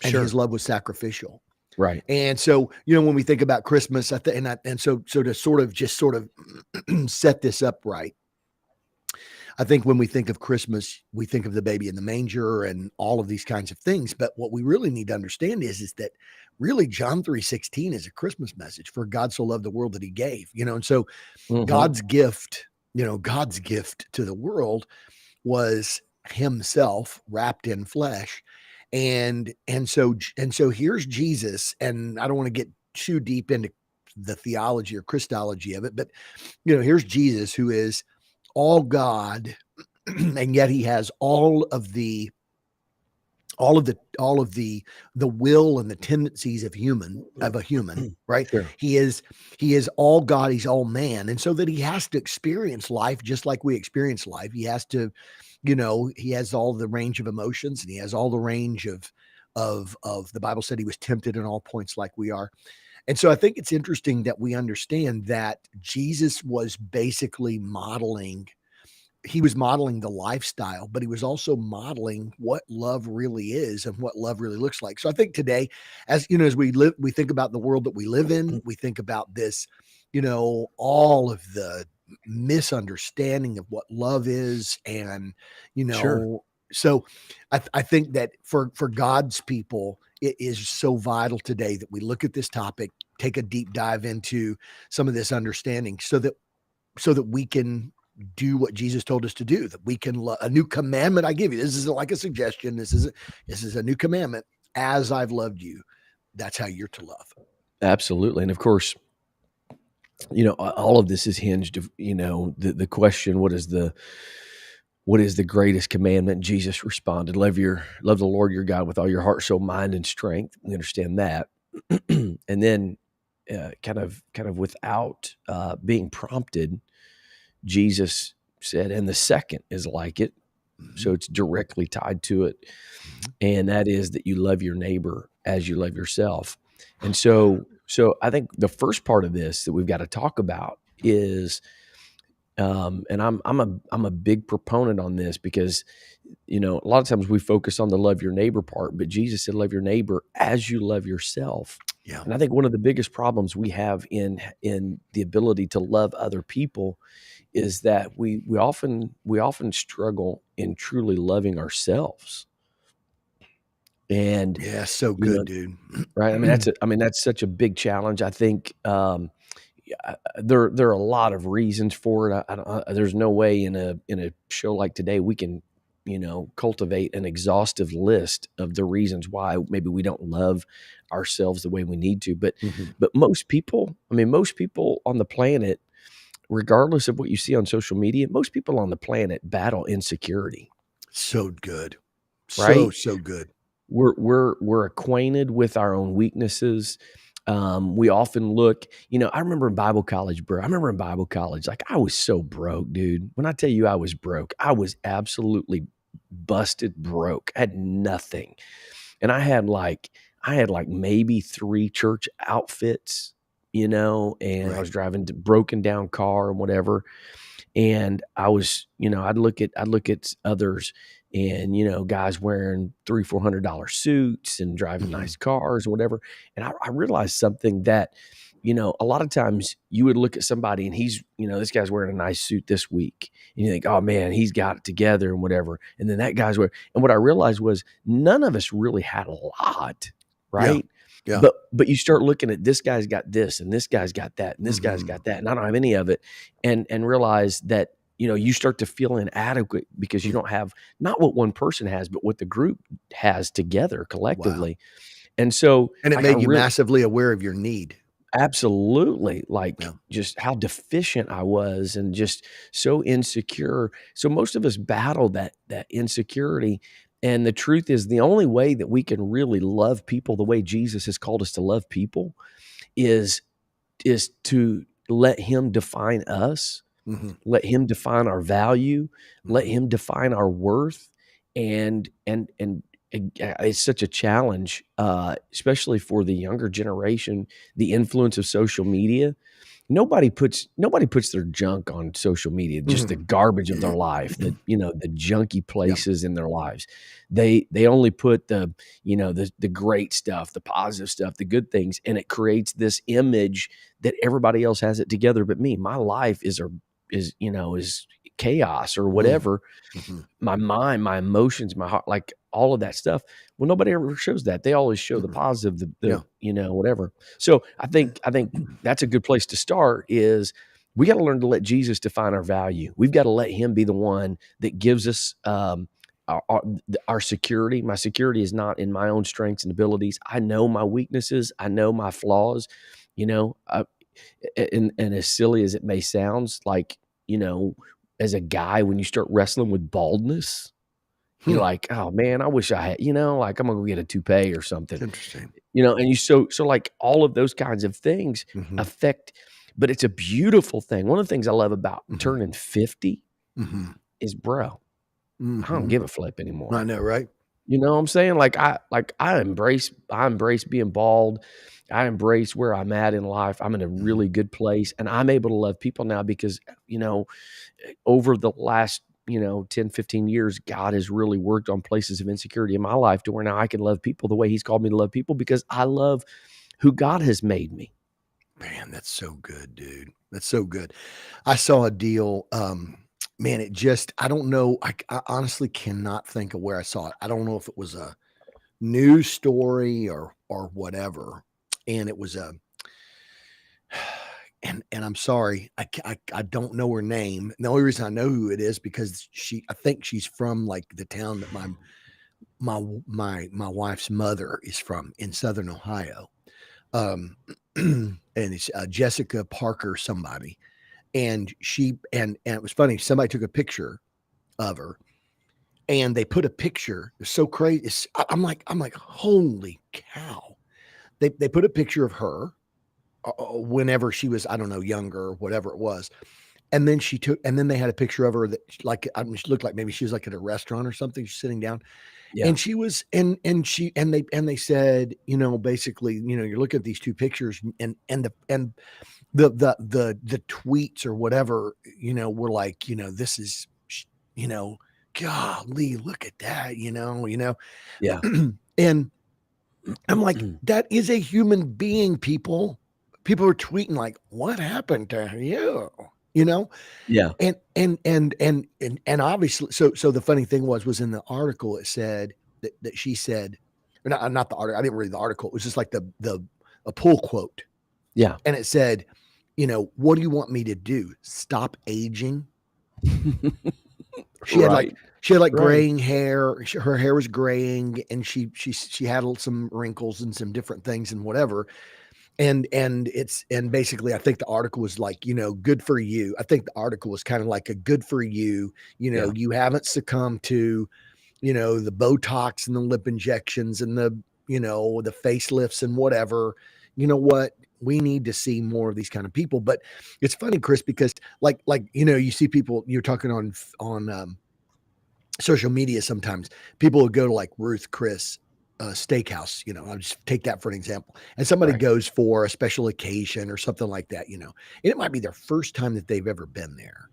[SPEAKER 2] and his love was sacrificial.
[SPEAKER 1] Right.
[SPEAKER 2] And so, when we think about Christmas, so to sort of set this up right, I think when we think of Christmas, we think of the baby in the manger and all of these kinds of things. But what we really need to understand is that really John 3:16 is a Christmas message. For God so loved the world that he gave, and so God's gift, God's gift to the world was himself wrapped in flesh. And so here's Jesus, and I don't want to get too deep into the theology or Christology of it, but here's Jesus, who is all God, and yet he has all of the all of the will and the tendencies of a human, right?
[SPEAKER 1] Sure.
[SPEAKER 2] He is all God, he's all man. And so that he has to experience life just like we experience life. He has to, he has all the range of emotions, and he has all the range of the Bible said he was tempted in all points like we are. And so I think it's interesting that we understand that Jesus was basically modeling the lifestyle, but he was also modeling what love really is and what love really looks like. So I think today, as we think about the world that we live in, we think about this, all of the misunderstanding of what love is. And,
[SPEAKER 1] Sure.
[SPEAKER 2] so I think that for God's people, it is so vital today that we look at this topic, take a deep dive into some of this understanding so that we can do what Jesus told us to do, that we can a new commandment I give you. This isn't like a suggestion. This is a new commandment. As I've loved you, that's how you're to love.
[SPEAKER 1] Absolutely. And of course, all of this is hinged of, the question, what is the greatest commandment? Jesus responded, love the Lord your God with all your heart, soul, mind, and strength. We understand that. And then kind of without being prompted, Jesus said, and the second is like it.
[SPEAKER 2] Mm-hmm.
[SPEAKER 1] So it's directly tied to it. Mm-hmm. And that is that you love your neighbor as you love yourself. And so I think the first part of this that we've got to talk about is, and I'm a big proponent on this because, a lot of times we focus on the love your neighbor part, but Jesus said, love your neighbor as you love yourself.
[SPEAKER 2] Yeah.
[SPEAKER 1] And I think one of the biggest problems we have in the ability to love other people is that we often struggle in truly loving ourselves. And
[SPEAKER 2] Yeah. So good, dude.
[SPEAKER 1] right. That's such a big challenge. I think, there are a lot of reasons for it. There's no way in a show like today we can, cultivate an exhaustive list of the reasons why maybe we don't love ourselves the way we need to. But most people on the planet, regardless of what you see on social media, most people on the planet battle insecurity.
[SPEAKER 2] So good.
[SPEAKER 1] Right?
[SPEAKER 2] So good.
[SPEAKER 1] We're acquainted with our own weaknesses. We often look, I remember in Bible college, bro. Like I was so broke, dude. When I tell you I was broke, I was absolutely busted broke. I had nothing. And I had like maybe 3 church outfits, and
[SPEAKER 2] Right.
[SPEAKER 1] I was driving a broken down car and whatever. And I was, I'd look at others and, guys wearing $300-$400 suits and driving nice cars or whatever. And I realized something that, a lot of times you would look at somebody and he's, this guy's wearing a nice suit this week. And you think, oh man, he's got it together and whatever. And then that guy's wearing, and what I realized was none of us really had a lot,
[SPEAKER 2] Yeah.
[SPEAKER 1] right?
[SPEAKER 2] Yeah.
[SPEAKER 1] But you start looking at this guy's got this and this guy's got that and this guy's got that and I don't have any of it, and realize that you start to feel inadequate because you don't have not what one person has, but what the group has together collectively.
[SPEAKER 2] Wow.
[SPEAKER 1] And so
[SPEAKER 2] And it
[SPEAKER 1] like I
[SPEAKER 2] made you
[SPEAKER 1] really
[SPEAKER 2] massively aware of your need.
[SPEAKER 1] absolutely like
[SPEAKER 2] Yeah.
[SPEAKER 1] just how deficient I was and just so insecure. So most of us battle that insecurity. And the truth is the only way that we can really love people the way Jesus has called us to love people is to let him define us, let him define our value, let him define our worth. And it's such a challenge, especially for the younger generation, the influence of social media. Nobody puts their junk on social media, just the garbage of their life, the junky
[SPEAKER 2] Yep.
[SPEAKER 1] places in their lives. They only put the great stuff, the positive stuff, the good things, and it creates this image that everybody else has it together but me. My life is chaos or whatever. My mind, my emotions, my heart, like all of that stuff. Well, nobody ever shows that. They always show the positive,
[SPEAKER 2] Yeah.
[SPEAKER 1] whatever. So I think that's a good place to start is we got to learn to let Jesus define our value. We've got to let him be the one that gives us our security. My security is not in my own strengths and abilities. I know my weaknesses. I know my flaws, and as silly as it may sound, like, as a guy, when you start wrestling with baldness, You're
[SPEAKER 2] Hmm.
[SPEAKER 1] like, "Oh, man, I wish I had," like, "I'm gonna go get a toupee or something."
[SPEAKER 2] It's interesting.
[SPEAKER 1] And so, like, all of those kinds of things
[SPEAKER 2] Mhm,
[SPEAKER 1] affect, but it's a beautiful thing. One of the things I love about
[SPEAKER 2] mhm,
[SPEAKER 1] turning 50
[SPEAKER 2] mhm,
[SPEAKER 1] is, bro, I don't
[SPEAKER 2] mhm.
[SPEAKER 1] give a flip
[SPEAKER 2] I
[SPEAKER 1] anymore.
[SPEAKER 2] know, right?
[SPEAKER 1] You know what I'm saying? Like, I embrace being bald. I embrace where I'm at in life. I'm in a
[SPEAKER 2] Mhm.
[SPEAKER 1] really good place, and I'm able to love people now because, you know, over the last, 10, 15 years, God has really worked on places of insecurity in my life to where now I can love people the way he's called me to love people because I love who God has made me.
[SPEAKER 2] Man, that's so good, dude. That's so good. I saw a deal, man, it just I don't know, I honestly cannot think of where I saw it. I don't know if it was a news story or whatever, and it was a and I'm sorry, I don't know her name. And the only reason I know who it is because I think she's from, like, the town that my wife's mother is from in Southern Ohio. Um, and it's, Jessica Parker somebody, and and it was funny, somebody took a picture of her, and they put a picture, it's so crazy, I'm like, "Holy cow." They put a picture of her, whenever she was, I don't know, younger or whatever it was, and then they had a picture of her that, like, I mean, she looked like maybe she was, like, at a restaurant or something, she's sitting down,
[SPEAKER 1] Yeah,
[SPEAKER 2] and she was and they said, basically, "You're looking at these 2 pictures," and the tweets or whatever, were like, "This is you know, golly, look at that,"
[SPEAKER 1] yeah.
[SPEAKER 2] And I'm like, "That is a human being, people." People are tweeting like, "What happened to you?" You know?
[SPEAKER 1] Yeah,
[SPEAKER 2] And obviously, so the funny thing was in the article, it said that she said, or not the article, I didn't read the article, it was just like a pull quote,
[SPEAKER 1] yeah.
[SPEAKER 2] and it said, "What do you want me to do? Stop aging?" She had like
[SPEAKER 1] Right,
[SPEAKER 2] she had like
[SPEAKER 1] right.
[SPEAKER 2] graying hair, her hair was graying, and she had some wrinkles and some different things and whatever, and basically, I think the article was like, "Good for you." I think the article was kinda like a good for you,
[SPEAKER 1] Yeah,
[SPEAKER 2] you haven't succumbed to, the Botox and the lip injections and the facelifts and whatever. You know what? We need to see more of these kind of people. But it's funny, Chris, because you see people, you're talking on social media sometimes, people will go to, like, Ruth Chris, Steakhouse, I'll just take that for an example, and somebody
[SPEAKER 1] right.
[SPEAKER 2] goes for a special occasion or something like that, and it might be their first time that they've ever been there,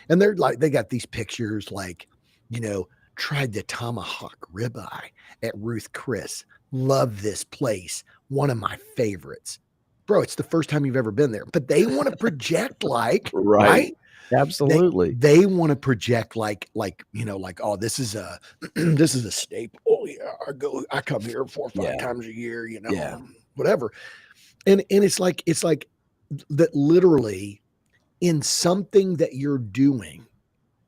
[SPEAKER 2] and they got these pictures like, you know, "Tried the tomahawk ribeye at Ruth Chris. Love this place. One of my favorites." Bro, it's the first time you've ever been there, but they wanna project like,
[SPEAKER 1] Right.
[SPEAKER 2] right? They
[SPEAKER 1] Absolutely.
[SPEAKER 2] they wanna project like, "Oh, this is a this is a staple. Oh, yeah, I come here 4 or 5
[SPEAKER 1] Yeah,
[SPEAKER 2] times a year,
[SPEAKER 1] yeah,
[SPEAKER 2] whatever." And it's like that literally in something that you're doing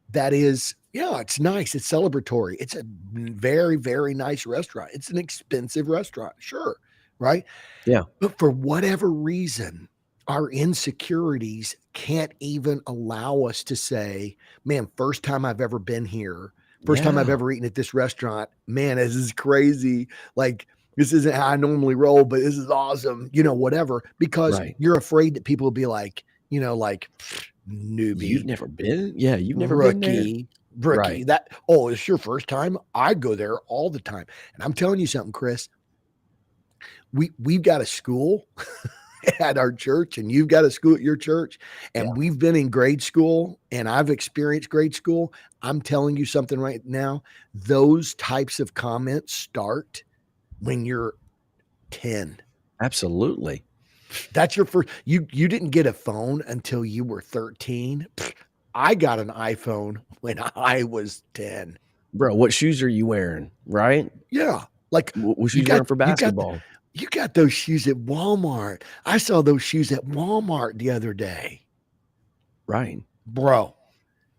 [SPEAKER 2] that is, yeah, it's nice, it's celebratory, it's a very, very nice restaurant, it's an expensive restaurant, sure, right?
[SPEAKER 1] yeah,
[SPEAKER 2] But for whatever reason, our insecurities can't even allow us to say, "Man, first time I've ever been here, first time I've
[SPEAKER 1] yeah.
[SPEAKER 2] ever eaten at this restaurant. Man, this is crazy. Like, this isn't how I normally roll, but this is awesome," whatever, because
[SPEAKER 1] Right.
[SPEAKER 2] you're afraid that people will be like, like,
[SPEAKER 1] You've
[SPEAKER 2] "Newbie,
[SPEAKER 1] never been? Yeah, you've never been there?
[SPEAKER 2] rookie,
[SPEAKER 1] Right.
[SPEAKER 2] it's your first time? I go there all the time." And I'm telling you something, Chris, we've got a school at our church, and you've got a school at your church,
[SPEAKER 1] Yeah,
[SPEAKER 2] and we've been in grade school, and I've experienced grade school. I'm telling you something right now, those types of comments start when you're 10.
[SPEAKER 1] absolutely.
[SPEAKER 2] That's your first you didn't get a phone until you were 13. I got an iPhone when I was 10.
[SPEAKER 1] Bro, what shoes are you wearing? Right?
[SPEAKER 2] Yeah, like,
[SPEAKER 1] What
[SPEAKER 2] you
[SPEAKER 1] shoes you
[SPEAKER 2] got
[SPEAKER 1] wearing for
[SPEAKER 2] you got
[SPEAKER 1] basketball?
[SPEAKER 2] you got those shoes at Walmart. I saw those shoes at Walmart the other day.
[SPEAKER 1] Right.
[SPEAKER 2] Bro,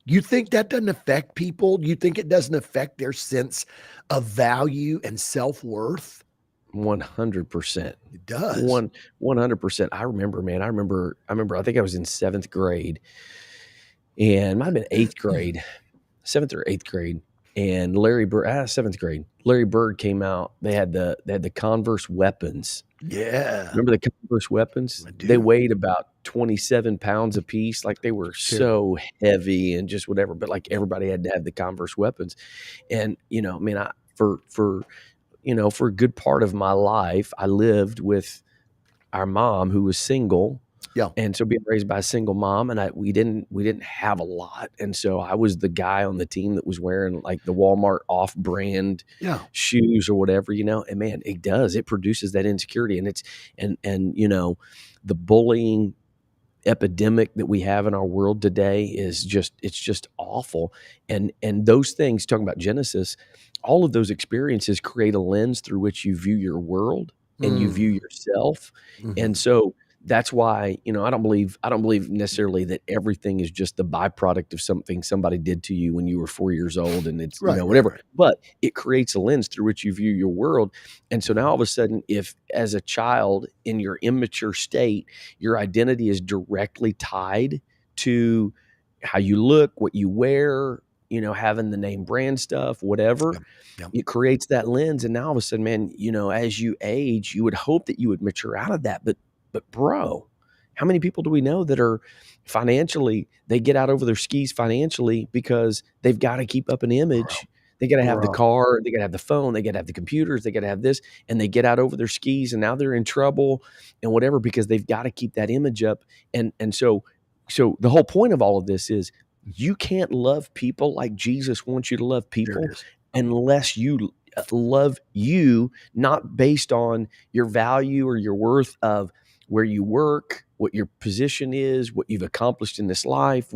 [SPEAKER 2] you think that doesn't affect people? You think it doesn't affect their sense of value and self-worth?
[SPEAKER 1] 100%.
[SPEAKER 2] It does.
[SPEAKER 1] 100%. I remember, man, I remember I think I was in 7th grade, and it might have been 8th grade, 7th or 8th grade. and Larry Bird, 7th grade, Larry Bird came out. They had the Converse weapons.
[SPEAKER 2] Yeah,
[SPEAKER 1] Remember the Converse weapons?
[SPEAKER 2] I
[SPEAKER 1] They
[SPEAKER 2] do.
[SPEAKER 1] weighed about 27 pounds a piece. Like, they were
[SPEAKER 2] Terrible.
[SPEAKER 1] so heavy and just whatever, but, like, everybody had to have the Converse weapons. And, I mean, for a good part of my life, I lived with our mom who was single,
[SPEAKER 2] Yeah,
[SPEAKER 1] and so being raised by a single mom, and we didn't have a lot, and so I was the guy on the team that was wearing, like, the Walmart off-brand
[SPEAKER 2] yeah,
[SPEAKER 1] shoes or whatever, and man, it produces that insecurity, and it's and, the bullying epidemic that we have in our world today is just awful. And those things, talking about Genesis, all of those experiences create a lens through which you view your world and you view
[SPEAKER 2] mm,
[SPEAKER 1] yourself. And
[SPEAKER 2] mhm.
[SPEAKER 1] so that's why, I don't believe necessarily that everything is just the byproduct of something somebody did to you when you were 4 years old, and it's,
[SPEAKER 2] Right, right,
[SPEAKER 1] whatever,
[SPEAKER 2] right.
[SPEAKER 1] but it creates a lens through which you view your world. And so now
[SPEAKER 2] Mhm.
[SPEAKER 1] all of a sudden, if as a child in your immature state, your identity is directly tied to how you look, what you wear, having the name brand stuff, whatever.
[SPEAKER 2] Yep, yep,
[SPEAKER 1] It creates that lens. And now all of a sudden, man, as you age, you would hope that you would mature out of that. But bro, how many people do we know that are financially, they get out over their skis financially because they've got to keep up an
[SPEAKER 2] bro,
[SPEAKER 1] image. They got to have the
[SPEAKER 2] bro.
[SPEAKER 1] car, they got to have the phone, they got to have the computers, they got to have this, and they get out over their skis, and now they're in trouble and whatever because they've got to keep that image up. And so the whole point of all of this is you can't love people like Jesus wants you to love
[SPEAKER 2] There it
[SPEAKER 1] people
[SPEAKER 2] is.
[SPEAKER 1] unless you love you, not based on your value or your worth of where you work, what your position is, what you've accomplished in this life,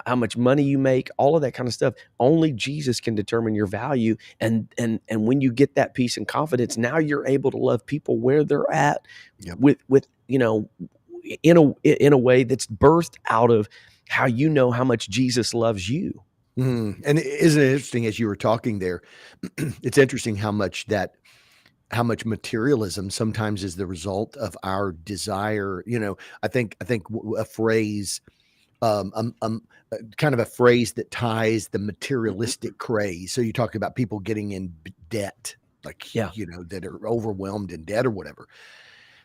[SPEAKER 1] how much money you make, all of that kind of stuff. Only Jesus can determine your value. And when you get that peace and confidence, now you're able to love people where they're at,
[SPEAKER 2] Yep.
[SPEAKER 1] with in a way that's birthed out of how how much Jesus loves you.
[SPEAKER 2] And isn't it interesting as you were talking there, it's interesting how much materialism sometimes is the result of our desire. I think a phrase, kind of a phrase that ties the materialistic craze. So you talk about people getting in debt, like,
[SPEAKER 1] Yeah.
[SPEAKER 2] that are overwhelmed in debt or whatever.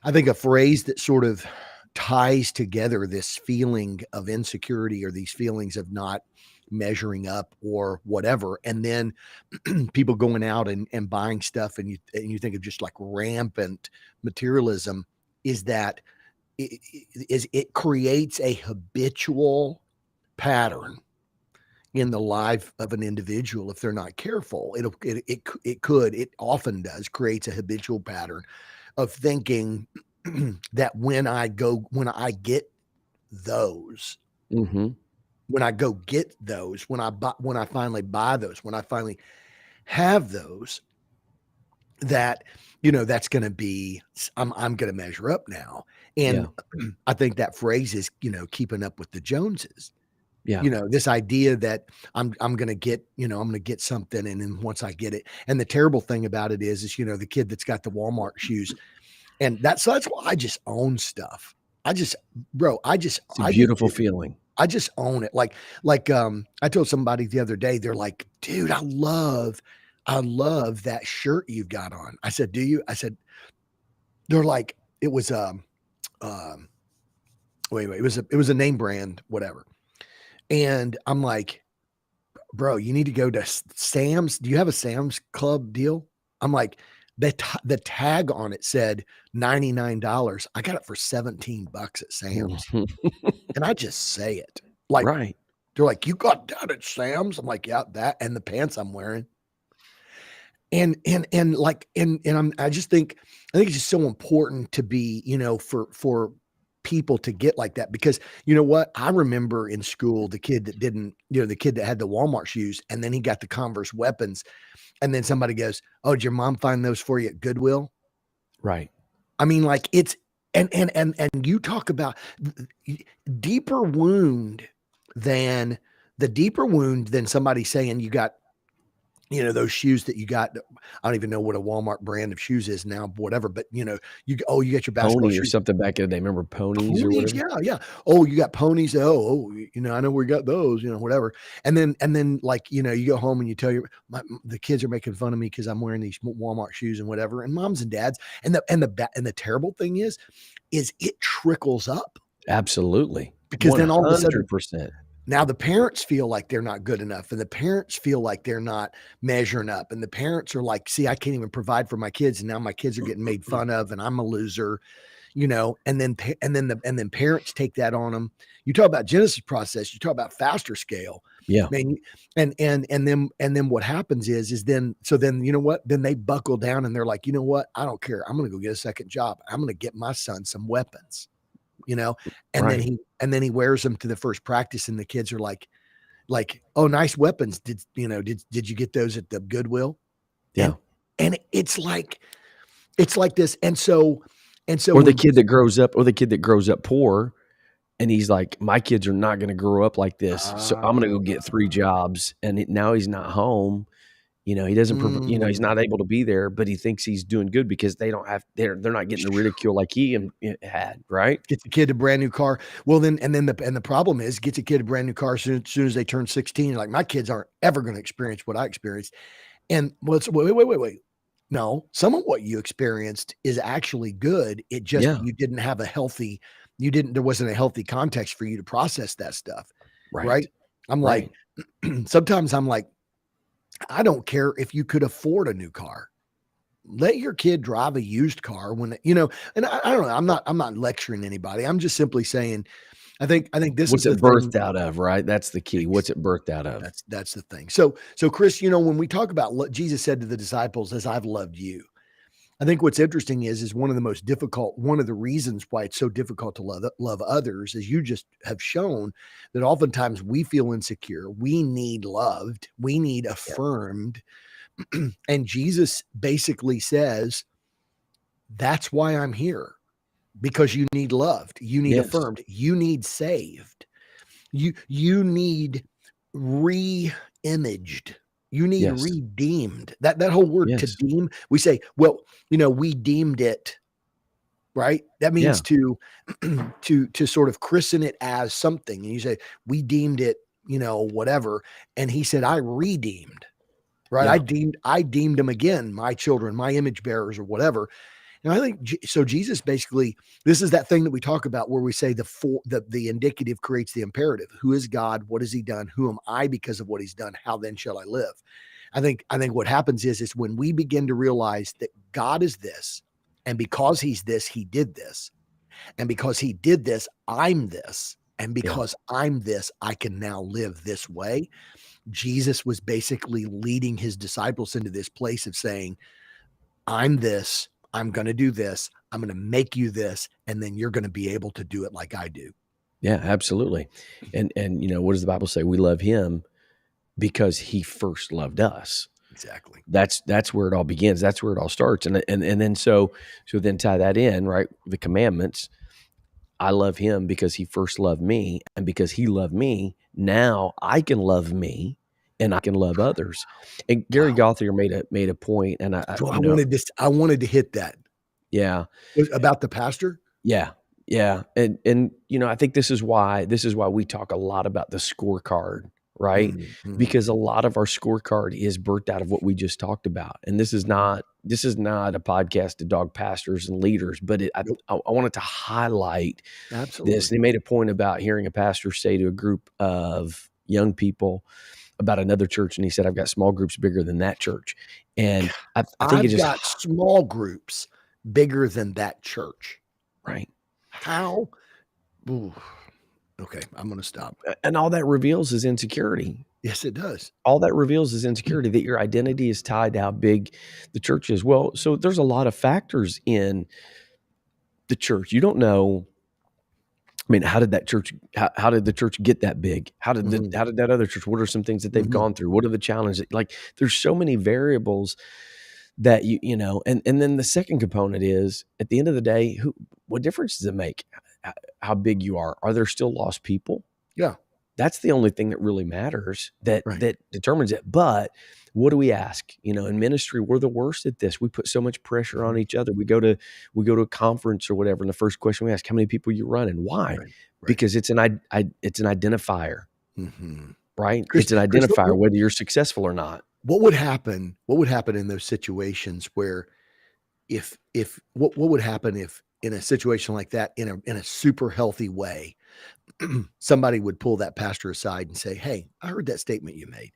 [SPEAKER 2] I think a phrase that sort of ties together this feeling of insecurity or these feelings of not measuring up or whatever, and then people going out and buying stuff, and you think of just like rampant materialism, is that it creates a habitual pattern in the life of an individual if they're not careful. It often does creates a habitual pattern of thinking that when I get those,
[SPEAKER 1] Mhm.
[SPEAKER 2] when I finally buy those, when I finally have those, that that's going to be I'm going to measure up now. And
[SPEAKER 1] Yeah.
[SPEAKER 2] I think that phrase is keeping up with the Joneses.
[SPEAKER 1] Yeah.
[SPEAKER 2] This idea that I'm going to get I'm going to get something, and then once I get it, and the terrible thing about it is the kid that's got the Walmart shoes, and that's why I just own stuff. I just bro,
[SPEAKER 1] It's a beautiful feeling.
[SPEAKER 2] I just own it. Like, I told somebody the other day, they're like, "Dude, I love that shirt you've got on." I said, "Do you?" I said, they're like, it was, um, wait, it was a name brand, whatever. And I'm like, "Bro, you need to go to Sam's. Do you have a Sam's Club deal?" I'm like, the tag on it said $99. I got it for $17 at Sam's.
[SPEAKER 1] Mhm.
[SPEAKER 2] And I just say it. Like,
[SPEAKER 1] Right.
[SPEAKER 2] they're like, "You got that at Sam's?" I'm like, "Yeah, that and the pants I'm wearing." And like and I think it's just so important to be, for people to get like that, because you know what? I remember in school the kid that didn't, the kid that had the Walmart shoes, and then he got the Converse weapons, and then somebody goes, "Oh, did your mom find those for you at Goodwill?"
[SPEAKER 1] Right.
[SPEAKER 2] I mean, like, it's and you talk about deeper wound than the deeper wound than somebody saying you know, those shoes that you got. I don't even know what a Walmart brand of shoes is now, whatever, but you know, you get your basketball
[SPEAKER 1] Pony or
[SPEAKER 2] shoes.
[SPEAKER 1] something back in the day. Remember ponies or
[SPEAKER 2] Ponies,
[SPEAKER 1] whatever?
[SPEAKER 2] yeah, yeah. Oh, you got ponies. Oh, you know, I know we got those, you know, whatever. And then like, you know, you go home and you tell the kids are making fun of me because I'm wearing these Walmart shoes and whatever. And moms and dads, and the terrible thing is it trickles up,
[SPEAKER 1] Absolutely.
[SPEAKER 2] because then all of a sudden
[SPEAKER 1] 100%.
[SPEAKER 2] now the parents feel like they're not good enough, and the parents feel like they're not measuring up, and the parents are like, see, I can't even provide for my kids, and now my kids are getting made fun of, and I'm a loser, you know. And then parents take that on them. You talk about Genesis process, you talk about faster scale,
[SPEAKER 1] Yeah.
[SPEAKER 2] man. And then what happens is then you know what, then they buckle down and they're like, you know what, I don't care, I'm gonna go get a second job, I'm gonna get my son some weapons, you know. And
[SPEAKER 1] Right.
[SPEAKER 2] then he wears them to the first practice, and the kids are like, oh, nice weapons, did you get those at the Goodwill?
[SPEAKER 1] Yeah.
[SPEAKER 2] And it's like this. And so
[SPEAKER 1] Or
[SPEAKER 2] when Jesus,
[SPEAKER 1] the kid that grows up poor, and he's like, "My kids are not gonna grow up like this, so I'm gonna go get 3 jobs," and now he's not home. You know, he doesn't he's
[SPEAKER 2] mm,
[SPEAKER 1] not able to be there, but he thinks he's doing good because they're not getting the ridicule like he had, right?
[SPEAKER 2] gets the kid a brand new car. Well, then, the problem is, gets a kid a brand new car soon as they turn 16. Like, my kids aren't ever going to experience what I experienced. And wait. No, some of what you experienced is actually good. It just,
[SPEAKER 1] Yeah.
[SPEAKER 2] you didn't have a healthy, there wasn't a healthy context for you to process that stuff.
[SPEAKER 1] Right.
[SPEAKER 2] Right. I'm like,
[SPEAKER 1] Right.
[SPEAKER 2] sometimes I'm like, I don't care if you could afford a new car. Let your kid drive a used car when, you know. And I don't know. I'm not lecturing anybody. I'm just simply saying, I think this is
[SPEAKER 1] What's
[SPEAKER 2] the
[SPEAKER 1] it
[SPEAKER 2] thing.
[SPEAKER 1] birthed out of, right? That's the key. What's it birthed out of?
[SPEAKER 2] That's the thing. So Chris, you know, when we talk about what Jesus said to the disciples, as I've loved you, I think what's interesting is one of the reasons why it's so difficult to love others, is you just have shown that oftentimes we feel insecure, we need loved, we need
[SPEAKER 1] Yeah.
[SPEAKER 2] affirmed. And Jesus basically says, that's why I'm here, because you need loved, you need
[SPEAKER 1] Yes.
[SPEAKER 2] affirmed, you need saved, you need re-imaged, you need
[SPEAKER 1] Yes.
[SPEAKER 2] redeemed. That whole word, to
[SPEAKER 1] Yes.
[SPEAKER 2] deem, we say, well, you know, we deemed it, right? That means
[SPEAKER 1] Yeah.
[SPEAKER 2] to to sort of christen it as something. And you say, we deemed it, you know, whatever. And he said, I redeemed, right?
[SPEAKER 1] Yeah.
[SPEAKER 2] I deemed them again, my children, my image bearers, or whatever. And I think so. Jesus basically, this is that thing that we talk about where we say the indicative creates the imperative. Who is God? What has He done? Who am I because of what He's done? How then shall I live? I think what happens is when we begin to realize that God is this, and because He's this, He did this, and because He did this, I'm this, and
[SPEAKER 1] Yeah.
[SPEAKER 2] because I'm this, I can now live this way. Jesus was basically leading His disciples into this place of saying, I'm this, I'm going to do this, I'm going to make you this, and then you're going to be able to do it like I do.
[SPEAKER 1] Yeah, absolutely. And you know, what does the Bible say? We love him because he first loved us.
[SPEAKER 2] Exactly.
[SPEAKER 1] That's where it all begins. That's where it all starts. And then so then tie that in, right? The commandments. I love him because he first loved me, and because he loved me, now I can love me and I can love others. And Gary
[SPEAKER 2] Wow.
[SPEAKER 1] Gauthier made a point, and
[SPEAKER 2] So I wanted to hit that.
[SPEAKER 1] yeah,
[SPEAKER 2] About the pastor.
[SPEAKER 1] yeah, yeah, and you know, I think this is why we talk a lot about the scorecard, right?
[SPEAKER 2] Mhm.
[SPEAKER 1] Because a lot of our scorecard is birthed out of what we just talked about, and this is not a podcast to dog pastors and leaders, but
[SPEAKER 2] Nope.
[SPEAKER 1] I wanted to highlight this.
[SPEAKER 2] Absolutely.
[SPEAKER 1] They made a point about hearing a pastor say to a group of young people about another church, and he said, "I've got small groups bigger than that church," and I think it
[SPEAKER 2] I've
[SPEAKER 1] just
[SPEAKER 2] got small groups bigger than that church.
[SPEAKER 1] right.
[SPEAKER 2] How? Ooh. Okay, I'm going to stop.
[SPEAKER 1] And all that reveals is insecurity.
[SPEAKER 2] Yes, it does.
[SPEAKER 1] All that reveals is insecurity, that your identity is tied to how big the church is. Well, so there's a lot of factors in the church. You don't know. I mean, how did the church get that big?
[SPEAKER 2] Mhm.
[SPEAKER 1] How did that other church? What are some things that they've
[SPEAKER 2] Mhm.
[SPEAKER 1] gone through? What are the challenges? Like, there's so many variables that you know. And then the second component is, at the end of the day, what difference does it make how big you are? Are there still lost people?
[SPEAKER 2] Yeah.
[SPEAKER 1] That's the only thing that really matters that
[SPEAKER 2] Right.
[SPEAKER 1] that determines it. But what do we ask? In ministry, we're the worst at this. We put so much pressure on
[SPEAKER 2] Mhm.
[SPEAKER 1] each other. We go to a conference or whatever, and the first question we ask, how many people you running? Why?
[SPEAKER 2] Right. Right.
[SPEAKER 1] Because it's it's an identifier,
[SPEAKER 2] Mhm.
[SPEAKER 1] right?
[SPEAKER 2] Chris,
[SPEAKER 1] It's an
[SPEAKER 2] Chris,
[SPEAKER 1] identifier whether you're successful or not.
[SPEAKER 2] what would happen in those situations where if what would happen if in a situation like that in a super healthy way somebody would pull that pastor aside and say, "Hey, I heard that statement you made.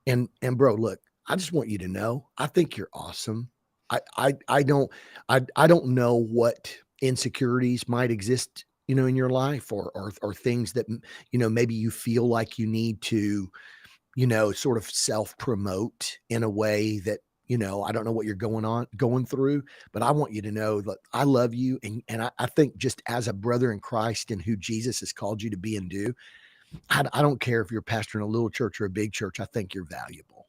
[SPEAKER 2] And bro, look, I just want you to know, I think you're awesome. I don't know what insecurities might exist, in your life or things that maybe you feel like you need to, sort of self-promote in a way that, I don't know what you're going through, but I want you to know that I love you. And I think just as a brother in Christ and who Jesus has called you to be and do, I don't care if you're pastoring a little church or a big church. I think you're valuable."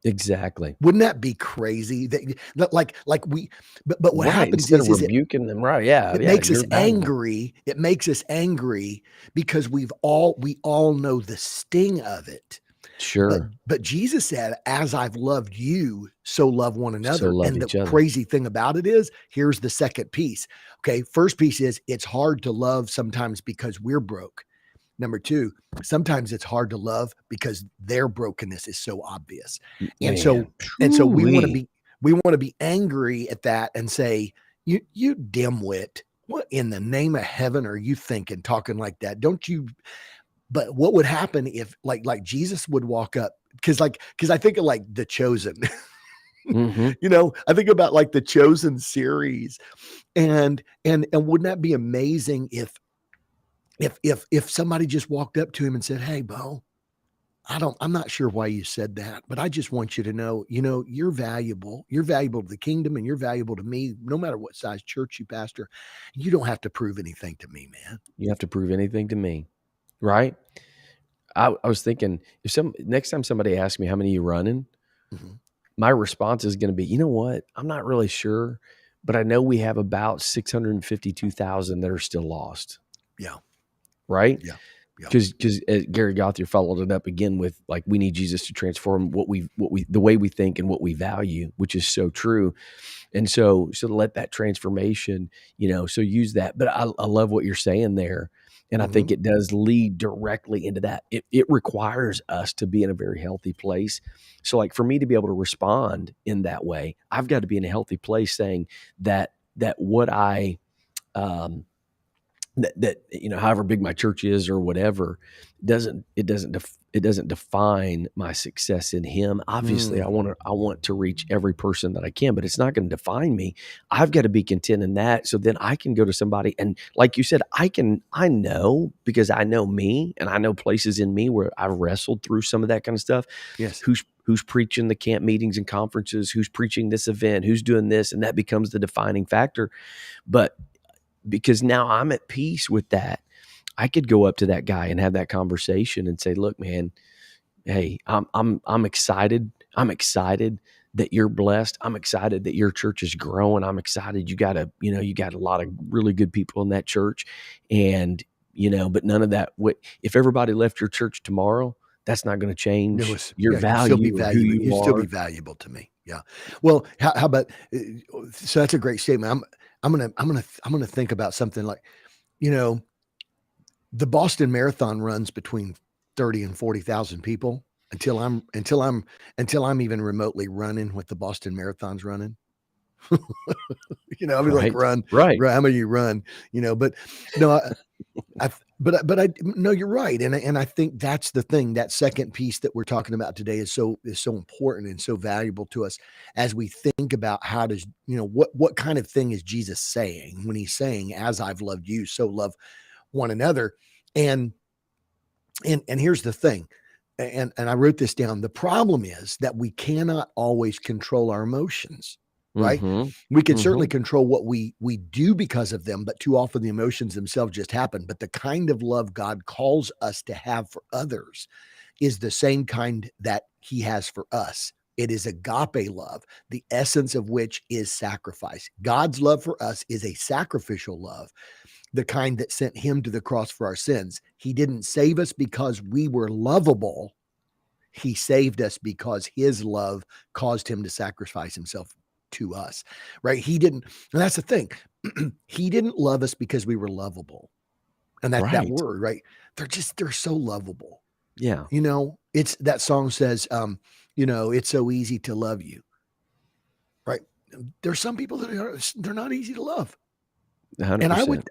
[SPEAKER 1] Exactly.
[SPEAKER 2] Wouldn't that be crazy? Like we, but what
[SPEAKER 1] Right.
[SPEAKER 2] happens
[SPEAKER 1] Instead of
[SPEAKER 2] is
[SPEAKER 1] rebuking them, right? Yeah,
[SPEAKER 2] it
[SPEAKER 1] yeah,
[SPEAKER 2] makes us
[SPEAKER 1] you're valuable.
[SPEAKER 2] angry. It makes us angry because we all know the sting of it. But
[SPEAKER 1] Sure.
[SPEAKER 2] but Jesus said, "As I've loved you, so love one
[SPEAKER 1] So
[SPEAKER 2] another."
[SPEAKER 1] love
[SPEAKER 2] And the
[SPEAKER 1] each other.
[SPEAKER 2] crazy thing about it is, here's the second piece. Okay, first piece is it's hard to love sometimes because we're broke. Number 2, sometimes it's hard to love because their brokenness is so obvious. And so
[SPEAKER 1] Man,
[SPEAKER 2] we
[SPEAKER 1] truly.
[SPEAKER 2] want to be angry at that and say, "You dimwit. What in the name of heaven are you thinking talking like that? Don't you?" But what would happen if like Jesus would walk up because I think of like The Chosen.
[SPEAKER 1] Mhm.
[SPEAKER 2] I think about like the Chosen series and wouldn't that be amazing if somebody just walked up to him and said, "Hey, Bo, I'm not sure why you said that, but I just want you to know, you're valuable. You're valuable to the kingdom and you're valuable to me, no matter what size church you pastor. You don't have to prove anything to me, man."
[SPEAKER 1] You have to prove anything to me, right? I was thinking if some next time somebody asks me how many you running,
[SPEAKER 2] Mhm.
[SPEAKER 1] my response is gonna be, "You know what? I'm not really sure, but I know we have about 652,000 that are still lost."
[SPEAKER 2] Yeah.
[SPEAKER 1] Right?
[SPEAKER 2] Yeah. Yeah.
[SPEAKER 1] Because Gary Gothier followed it up again with, like, we need Jesus to transform what we the way we think and what we value, which is so true. And so to let that transformation, so use that. But I love what you're saying there, and I think
[SPEAKER 2] Mhm.
[SPEAKER 1] it does lead directly into that. It requires us to be in a very healthy place. So, like, for me to be able to respond in that way, I've got to be in a healthy place saying that what I, um that however big my church is or whatever it doesn't define my success in him. Obviously, I
[SPEAKER 2] Mm.
[SPEAKER 1] want to I want to reach every person that I can, but it's not going to define me. I've got to be content in that, so then I can go to somebody and, like you said, I know, because I know me and I know places in me where I've wrestled through some of that kind of stuff.
[SPEAKER 2] Yes.
[SPEAKER 1] Who's preaching the camp meetings and conferences, who's preaching this event, who's doing this, and that becomes the defining factor. But because now I'm at peace with that, I could go up to that guy and have that conversation and say, "Look, man, hey, I'm excited. I'm excited that you're blessed. I'm excited that your church is growing. I'm excited you got a lot of really good people in that church, and but none of that. What if everybody left your church tomorrow? That's not going to
[SPEAKER 2] No,
[SPEAKER 1] change
[SPEAKER 2] it's
[SPEAKER 1] your
[SPEAKER 2] yeah, you'd still be
[SPEAKER 1] value or who
[SPEAKER 2] valuable.
[SPEAKER 1] you
[SPEAKER 2] You'd still be
[SPEAKER 1] are."
[SPEAKER 2] valuable to me. Yeah. Well, how about so that's a great statement. I'm gonna think about something like, you know, the Boston Marathon runs between 30 and 40,000 people until I'm even remotely running what the Boston Marathon's running. I mean, like
[SPEAKER 1] Right, right,
[SPEAKER 2] run, how many you run, but no, but I no, you're right, and I think that's the thing. That second piece that we're talking about today is so important and so valuable to us as we think about how does what kind of thing is Jesus saying when he's saying, "As I've loved you, so love one another," and and here's the thing, and I wrote this down. The problem is that we cannot always control our emotions, right?
[SPEAKER 1] mm-hmm,
[SPEAKER 2] We can certainly
[SPEAKER 1] mm-hmm,
[SPEAKER 2] control what we do because of them, but too often the emotions themselves just happen. But the kind of love God calls us to have for others is the same kind that he has for us. It is agape love, the essence of which is sacrifice. God's love for us is a sacrificial love the kind that sent him to the cross for our sins. He didn't save us because we were lovable. He saved us because his love caused him to sacrifice himself to us, right? He didn't, and that's the thing. He didn't love us because we were lovable. And that
[SPEAKER 1] Right.
[SPEAKER 2] word, right? They're so lovable.
[SPEAKER 1] Yeah.
[SPEAKER 2] You know, it's that song says, you know, it's so easy to love you, right? There's some people that they're not easy to love. And I
[SPEAKER 1] 100%.
[SPEAKER 2] would,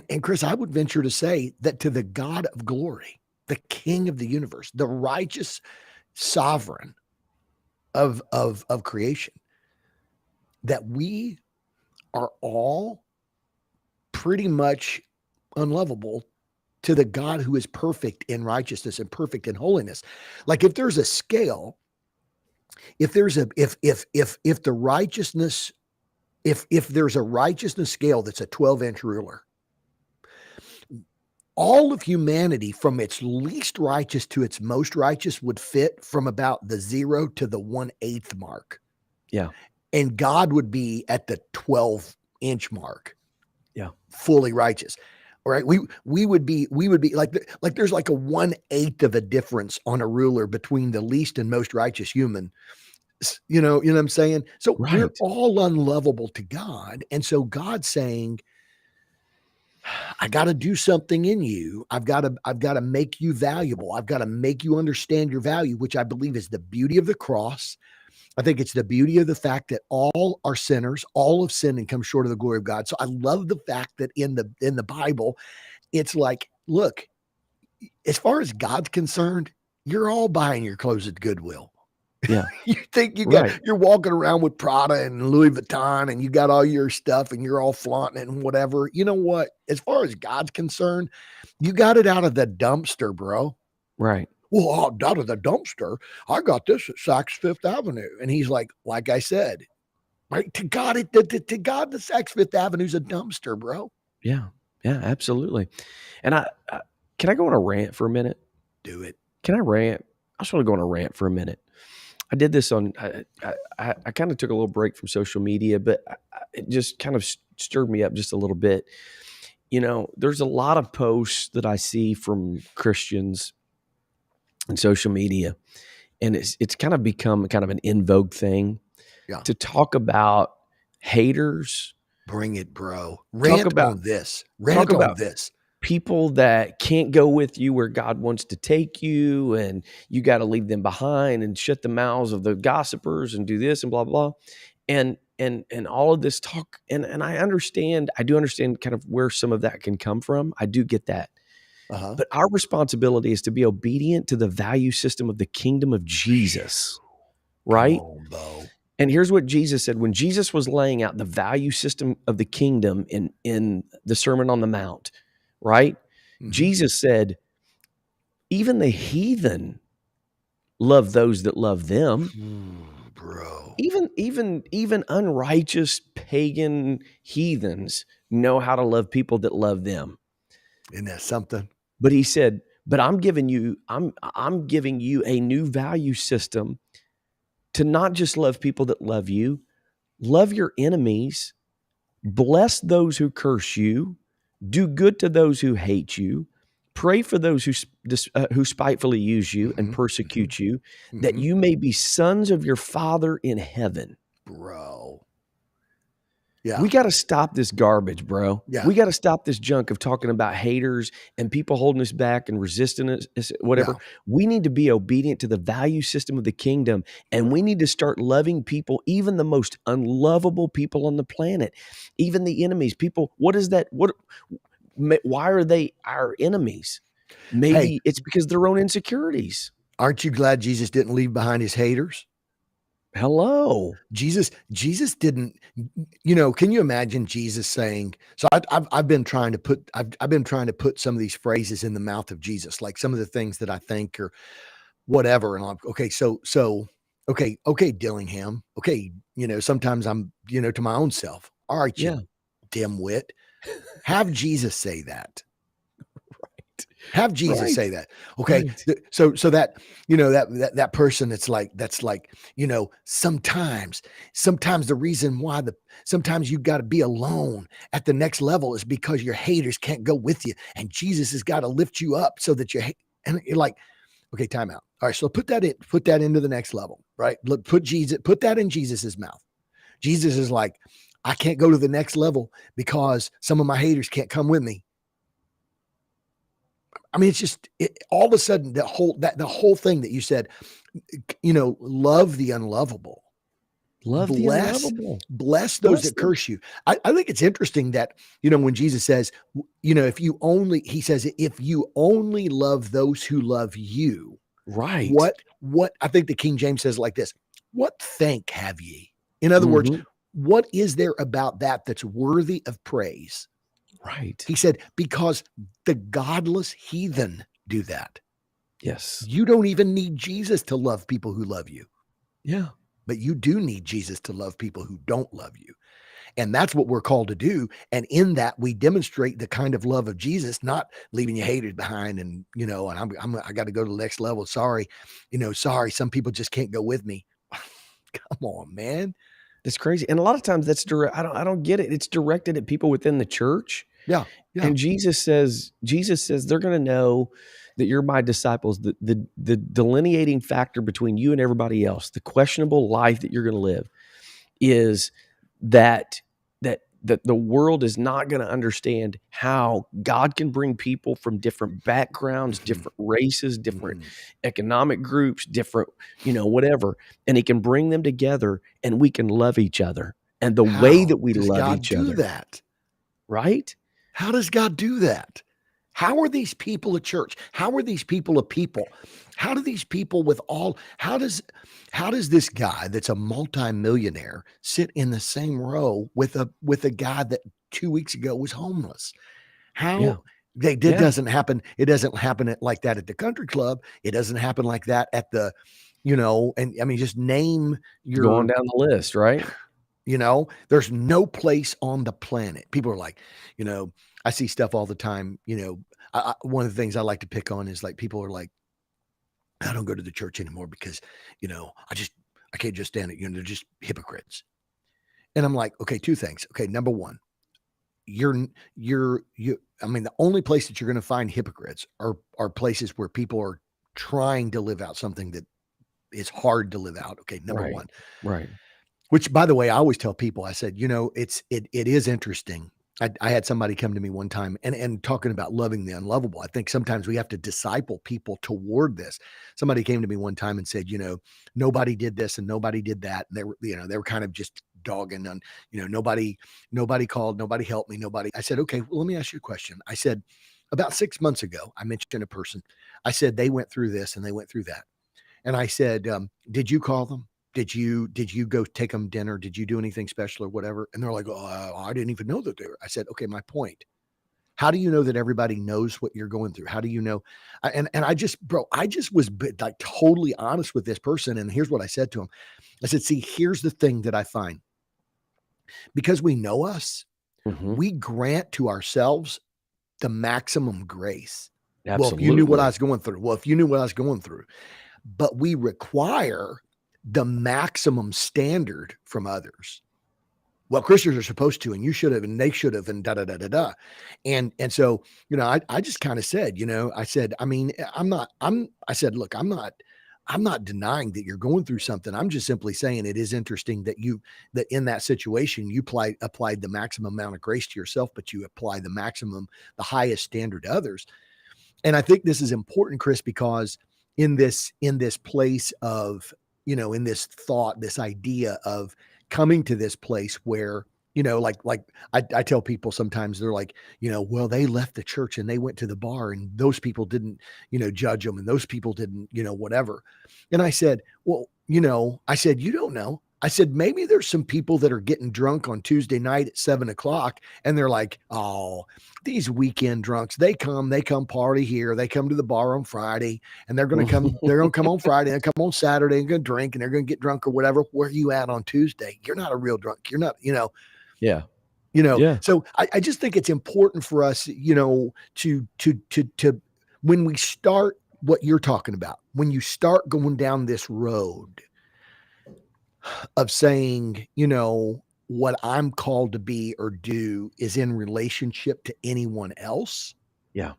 [SPEAKER 2] and Chris, I would venture to say that to the God of glory, the King of the universe, the righteous sovereign of creation, that we are all pretty much unlovable to the God who is perfect in righteousness and perfect in holiness. Like if there's a scale, if there's a if the righteousness, if there's a righteousness scale that's a 12-inch ruler, all of humanity from its least righteous to its most righteous would fit from about the 0 to the 1/8 mark.
[SPEAKER 1] Yeah.
[SPEAKER 2] And God would be at the 12-inch mark.
[SPEAKER 1] Yeah.
[SPEAKER 2] Fully righteous. All right. We would be like there's like a 1/8 of a difference on a ruler between the least and most righteous human. You know what I'm saying? So we're
[SPEAKER 1] Right.
[SPEAKER 2] all unlovable to God. And so God's saying, I got to do something in you. I've got to make you valuable. I've got to make you understand your value, which I believe is the beauty of the cross. I think it's the beauty of the fact that all are sinners, all have sinned and come short of the glory of God. So I love the fact that in the Bible, it's like, look, as far as God's concerned, you're all buying your clothes at Goodwill.
[SPEAKER 1] Yeah.
[SPEAKER 2] You think
[SPEAKER 1] Right.
[SPEAKER 2] you're walking around with Prada and Louis Vuitton and you got all your stuff and you're all flaunting it and whatever. You know what? As far as God's concerned, you got it out of the dumpster, bro.
[SPEAKER 1] Right.
[SPEAKER 2] Well, out of the dumpster, I got this at Saks Fifth Avenue. And he's like I said, right? To God, to God, the Saks Fifth Avenue's a dumpster, bro.
[SPEAKER 1] Yeah. Yeah, absolutely. And I can I go on a rant for a minute?
[SPEAKER 2] Do it.
[SPEAKER 1] Can I rant? I just want to go on a rant for a minute. I did this on. I kind of took a little break from social media, but it just kind of stirred me up just a little bit. You know, there's a lot of posts that I see from Christians on social media, and it's kind of become kind of an in vogue thing to talk about haters.
[SPEAKER 2] Bring it, bro.
[SPEAKER 1] Talk about
[SPEAKER 2] on this.
[SPEAKER 1] talk
[SPEAKER 2] Rant on
[SPEAKER 1] about
[SPEAKER 2] this.
[SPEAKER 1] people that can't go with you where God wants to take you, and you got to leave them behind and shut the mouths of the gossipers and do this and blah blah, and all of this talk. And I do understand kind of where some of that can come from. I do get that. But our responsibility is to be obedient to the value system of the kingdom of Jesus, right?
[SPEAKER 2] Come on, Bo.
[SPEAKER 1] And here's what Jesus said when Jesus was laying out the value system of the kingdom in the Sermon on the Mount, right? Mm-hmm. Jesus said, even the heathen love those that love them.
[SPEAKER 2] Bro.
[SPEAKER 1] Even unrighteous pagan heathens know how to love people that love them.
[SPEAKER 2] Isn't that something?
[SPEAKER 1] But he said, but I'm giving you a new value system to not just love people that love you, love your enemies, bless those who curse you, do good to those who hate you, pray for those who spitefully use you and persecute you, that you may be sons of your Father in heaven.
[SPEAKER 2] Bro. Yeah.
[SPEAKER 1] We got to stop this garbage, bro.
[SPEAKER 2] Yeah.
[SPEAKER 1] We got to stop this junk of talking about haters and people holding us back and resisting us, whatever. Yeah. We need to be obedient to the value system of the kingdom, and we need to start loving people, even the most unlovable people on the planet, even the enemies. People, what is that? Why are they our enemies? Maybe it's because of their own insecurities.
[SPEAKER 2] Aren't you glad Jesus didn't leave behind his haters?
[SPEAKER 1] Hello.
[SPEAKER 2] Jesus didn't, can you imagine Jesus saying, so I've been trying to put some of these phrases in the mouth of Jesus, like some of the things that I think or whatever. And I'm like, okay, Dillingham. Okay. Sometimes I'm, to my own self. All right. You dimwit. Have Jesus say that.
[SPEAKER 1] Right.
[SPEAKER 2] Have Jesus
[SPEAKER 1] Right,
[SPEAKER 2] say that. Okay.
[SPEAKER 1] right.
[SPEAKER 2] So that, that person that's like, sometimes the reason why sometimes you got to be alone at the next level is because your haters can't go with you. And Jesus has got to lift you up so that and you're like, okay, time out. All right. So put that into the next level, right? Put that in Jesus's mouth. Jesus is like, I can't go to the next level because some of my haters can't come with me. I mean, it's just all of a sudden the whole thing that you said, love the unlovable,
[SPEAKER 1] Love the
[SPEAKER 2] bless
[SPEAKER 1] unlovable.
[SPEAKER 2] bless those
[SPEAKER 1] Bless
[SPEAKER 2] that
[SPEAKER 1] them.
[SPEAKER 2] curse you. I think it's interesting that when Jesus says, he says, if you only love those who love you,
[SPEAKER 1] Right.
[SPEAKER 2] what I think the King James says like this: what thank have ye? In other words,
[SPEAKER 1] Mhm.
[SPEAKER 2] what is there about that that's worthy of praise?
[SPEAKER 1] Right.
[SPEAKER 2] He said, because the godless heathen do that.
[SPEAKER 1] Yes.
[SPEAKER 2] You don't even need Jesus to love people who love you,
[SPEAKER 1] Yeah.
[SPEAKER 2] but you do need Jesus to love people who don't love you. And that's what we're called to do. And in that, we demonstrate the kind of love of Jesus, not leaving your haters behind and, I got to go to the next level. Sorry, sorry, some people just can't go with me. Come on, man.
[SPEAKER 1] It's crazy, and a lot of times that's direct. I don't get it. It's directed at people within the church,
[SPEAKER 2] Yeah. Yeah.
[SPEAKER 1] and Jesus says they're gonna know that you're my disciples. The delineating factor between you and everybody else, the questionable life that you're gonna live, is that that the world is not going to understand how God can bring people from different backgrounds,
[SPEAKER 2] Mm-hmm.
[SPEAKER 1] different races, different
[SPEAKER 2] Mm-hmm.
[SPEAKER 1] economic groups, different, whatever, and he can bring them together and we can love each other. And the way
[SPEAKER 2] How
[SPEAKER 1] that we
[SPEAKER 2] does
[SPEAKER 1] love
[SPEAKER 2] God
[SPEAKER 1] each
[SPEAKER 2] do
[SPEAKER 1] other,
[SPEAKER 2] that?
[SPEAKER 1] right?
[SPEAKER 2] How does God do that? How are these people a church? How are these people a people? How do these people how does this guy that's a multimillionaire sit in the same row with a guy that 2 weeks ago was homeless?
[SPEAKER 1] Yeah.
[SPEAKER 2] How they did
[SPEAKER 1] Yeah.
[SPEAKER 2] doesn't happen. It doesn't happen like that at the country club. It doesn't happen like that at the, and I mean, just name
[SPEAKER 1] Go on
[SPEAKER 2] your,
[SPEAKER 1] down the list, right?
[SPEAKER 2] there's no place on the planet. People are like, you know, I see stuff all the time. One of the things I like to pick on is like people are like, I don't go to the church anymore because, I can't just stand it. They're just hypocrites. And I'm like, okay, two things. Okay, number one, I mean, the only place that you're going to find hypocrites are places where people are trying to live out something that is hard to live out. Okay, number
[SPEAKER 1] Right.
[SPEAKER 2] one.
[SPEAKER 1] Right.
[SPEAKER 2] Which, by the way, I always tell people, I said, it is interesting. I had somebody come to me one time and talking about loving the unlovable. I think sometimes we have to disciple people toward this. Somebody came to me one time and said, nobody did this and nobody did that. And they were kind of just dogging on, nobody called, nobody helped me, nobody. I said, okay, well, let me ask you a question. I said, about 6 months ago, I mentioned a person. I said, they went through this and they went through that. And I said, did you call them? Did you go take them dinner? Did you do anything special or whatever? And they're like, oh, I didn't even know that they were. I said, okay, my point. How do you know that everybody knows what you're going through? How do you know? And I just was like totally honest with this person. And here's what I said to him. I said, see, here's the thing that I find. Because we know us,
[SPEAKER 1] Mhm.
[SPEAKER 2] we grant to ourselves the maximum grace. Well, if you knew what I
[SPEAKER 1] Absolutely.
[SPEAKER 2] was going through, well, if you knew what I was going through, but we require the maximum standard from others. Well, Christians are supposed to, and you should have, and they should have, and da da da da da. And so, I just kind of said, I said, I mean, I said, look, I'm not denying that you're going through something. I'm just simply saying it is interesting that in that situation you applied the maximum amount of grace to yourself, but you apply the highest standard to others. And I think this is important, Chris, because in this place of, in this thought, this idea of coming to this place where, like I tell people sometimes, they're like, well, they left the church and they went to the bar and those people didn't, judge them, and those people didn't, whatever. And I said, well, I said, you don't know. I said, maybe there's some people that are getting drunk on Tuesday night at 7 o'clock and they're like, oh, these weekend drunks, they come party here. They come to the bar on Friday and they're going to come on Friday and come on Saturday and going to drink and they're going to get drunk or whatever. Where are you at on Tuesday? You're not a real drunk. You're not,
[SPEAKER 1] Yeah. Yeah.
[SPEAKER 2] so I just think it's important for us, to when we start what you're talking about, when you start going down this road of saying, what I'm called to be or do is in relationship to anyone else,
[SPEAKER 1] Yeah.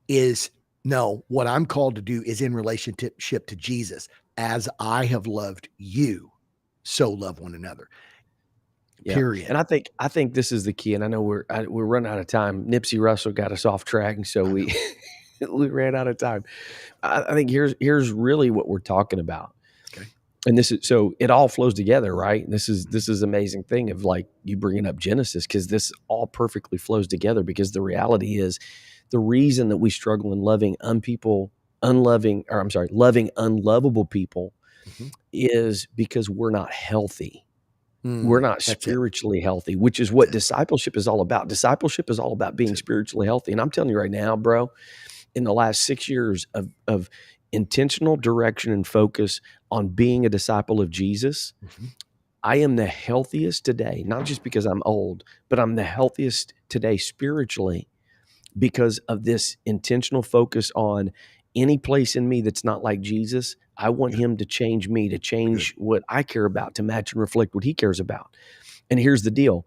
[SPEAKER 2] is no, what I'm called to do is in relationship to Jesus. As I have loved you, so love one another.
[SPEAKER 1] Yeah,
[SPEAKER 2] Period.
[SPEAKER 1] and I think this is the key, and I know we're running out of time. Nipsey Russell got us off track, and so
[SPEAKER 2] I know.
[SPEAKER 1] we we ran out of time. I think here's really what we're talking about,
[SPEAKER 2] Okay.
[SPEAKER 1] and this is so it all flows together, right? This is amazing thing of like you bringing up Genesis because this all perfectly flows together because the reality is the reason that we struggle in loving loving unlovable people
[SPEAKER 2] Mhm.
[SPEAKER 1] is because we're not healthy. We're not
[SPEAKER 2] That's it.
[SPEAKER 1] spiritually healthy, which is
[SPEAKER 2] That's
[SPEAKER 1] what
[SPEAKER 2] it.
[SPEAKER 1] discipleship is all about. Discipleship is all about
[SPEAKER 2] That's
[SPEAKER 1] being
[SPEAKER 2] it.
[SPEAKER 1] spiritually healthy. And I'm telling you right now, bro, in the last 6 years of intentional direction and focus on being a disciple of Jesus,
[SPEAKER 2] Mhm.
[SPEAKER 1] I am the healthiest today, not just because I'm old, but I'm the healthiest today spiritually because of this intentional focus on any place in me that's not like Jesus. I want
[SPEAKER 2] Good.
[SPEAKER 1] him to change me, to
[SPEAKER 2] Good.
[SPEAKER 1] change what I care about, to match and reflect what he cares about. And here's the deal.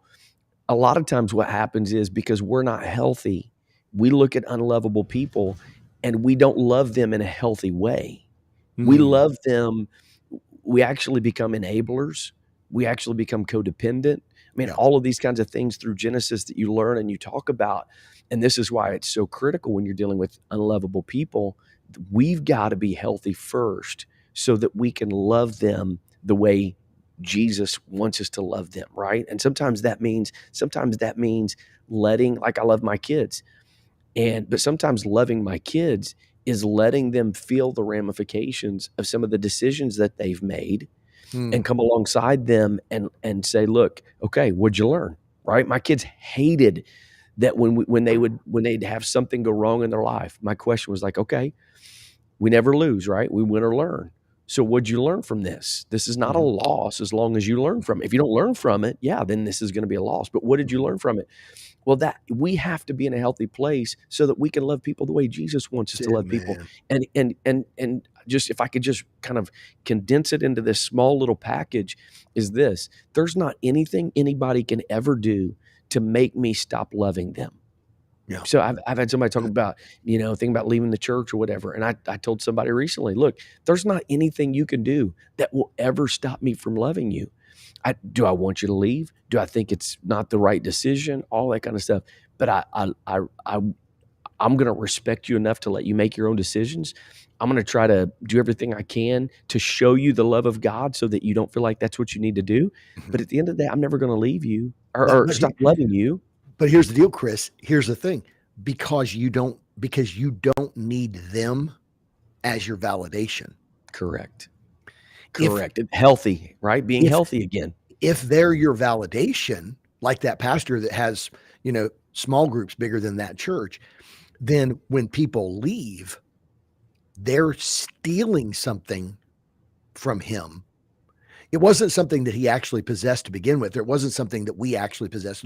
[SPEAKER 1] A lot of times what happens is because we're not healthy, we look at unlovable people and we don't love them in a healthy way. We
[SPEAKER 2] Mm.
[SPEAKER 1] love them. We actually become enablers. We actually become codependent. I mean,
[SPEAKER 2] Yeah.
[SPEAKER 1] all of these kinds of things through Genesis that you learn and you talk about. And this is why it's so critical when you're dealing with unlovable people. We've got to be healthy first so that we can love them the way Jesus wants us to love them, right? And sometimes that means letting, like I love my kids. But sometimes loving my kids is letting them feel the ramifications of some of the decisions that they've made and
[SPEAKER 2] Mm.
[SPEAKER 1] come alongside them and say, "Look, okay, what'd you learn?" Right? My kids hated that when they'd have something go wrong in their life. My question was like, "Okay, we never lose, right? We win or learn. So what'd you learn from this? This is not a
[SPEAKER 2] Mhm.
[SPEAKER 1] loss as long as you learn from it. If you don't learn from it, yeah, then this is going to be a loss. But what did you
[SPEAKER 2] Mhm.
[SPEAKER 1] learn from it? Well, that we have to be in a healthy place so that we can love people the way Jesus wants us
[SPEAKER 2] That's
[SPEAKER 1] to
[SPEAKER 2] it,
[SPEAKER 1] love people.
[SPEAKER 2] man.
[SPEAKER 1] And just if I could just kind of condense it into this small little package, is this: there's not anything anybody can ever do to make me stop loving them.
[SPEAKER 2] Yeah.
[SPEAKER 1] So I've had somebody talk
[SPEAKER 2] Good.
[SPEAKER 1] about, thinking about leaving the church or whatever. And I told somebody recently, look, there's not anything you can do that will ever stop me from loving you. Do I want you to leave? Do I think it's not the right decision? All that kind of stuff. But I'm going to respect you enough to let you make your own decisions. I'm going to try to do everything I can to show you the love of God so that you don't feel like that's what you need to do. But
[SPEAKER 2] Mhm.
[SPEAKER 1] at the end of the day, I'm never going to leave you or,
[SPEAKER 2] But
[SPEAKER 1] or
[SPEAKER 2] but he
[SPEAKER 1] stop loving you.
[SPEAKER 2] but here's the deal, Chris. Here's the thing. Because you don't need them as your validation.
[SPEAKER 1] Correct.
[SPEAKER 2] If
[SPEAKER 1] Correct. Healthy, right? Being
[SPEAKER 2] if
[SPEAKER 1] healthy again.
[SPEAKER 2] if they're your validation, like that pastor that has, small groups bigger than that church, then when people leave, they're stealing something from him. It wasn't something that he actually possessed to begin with. It wasn't something that we actually possessed.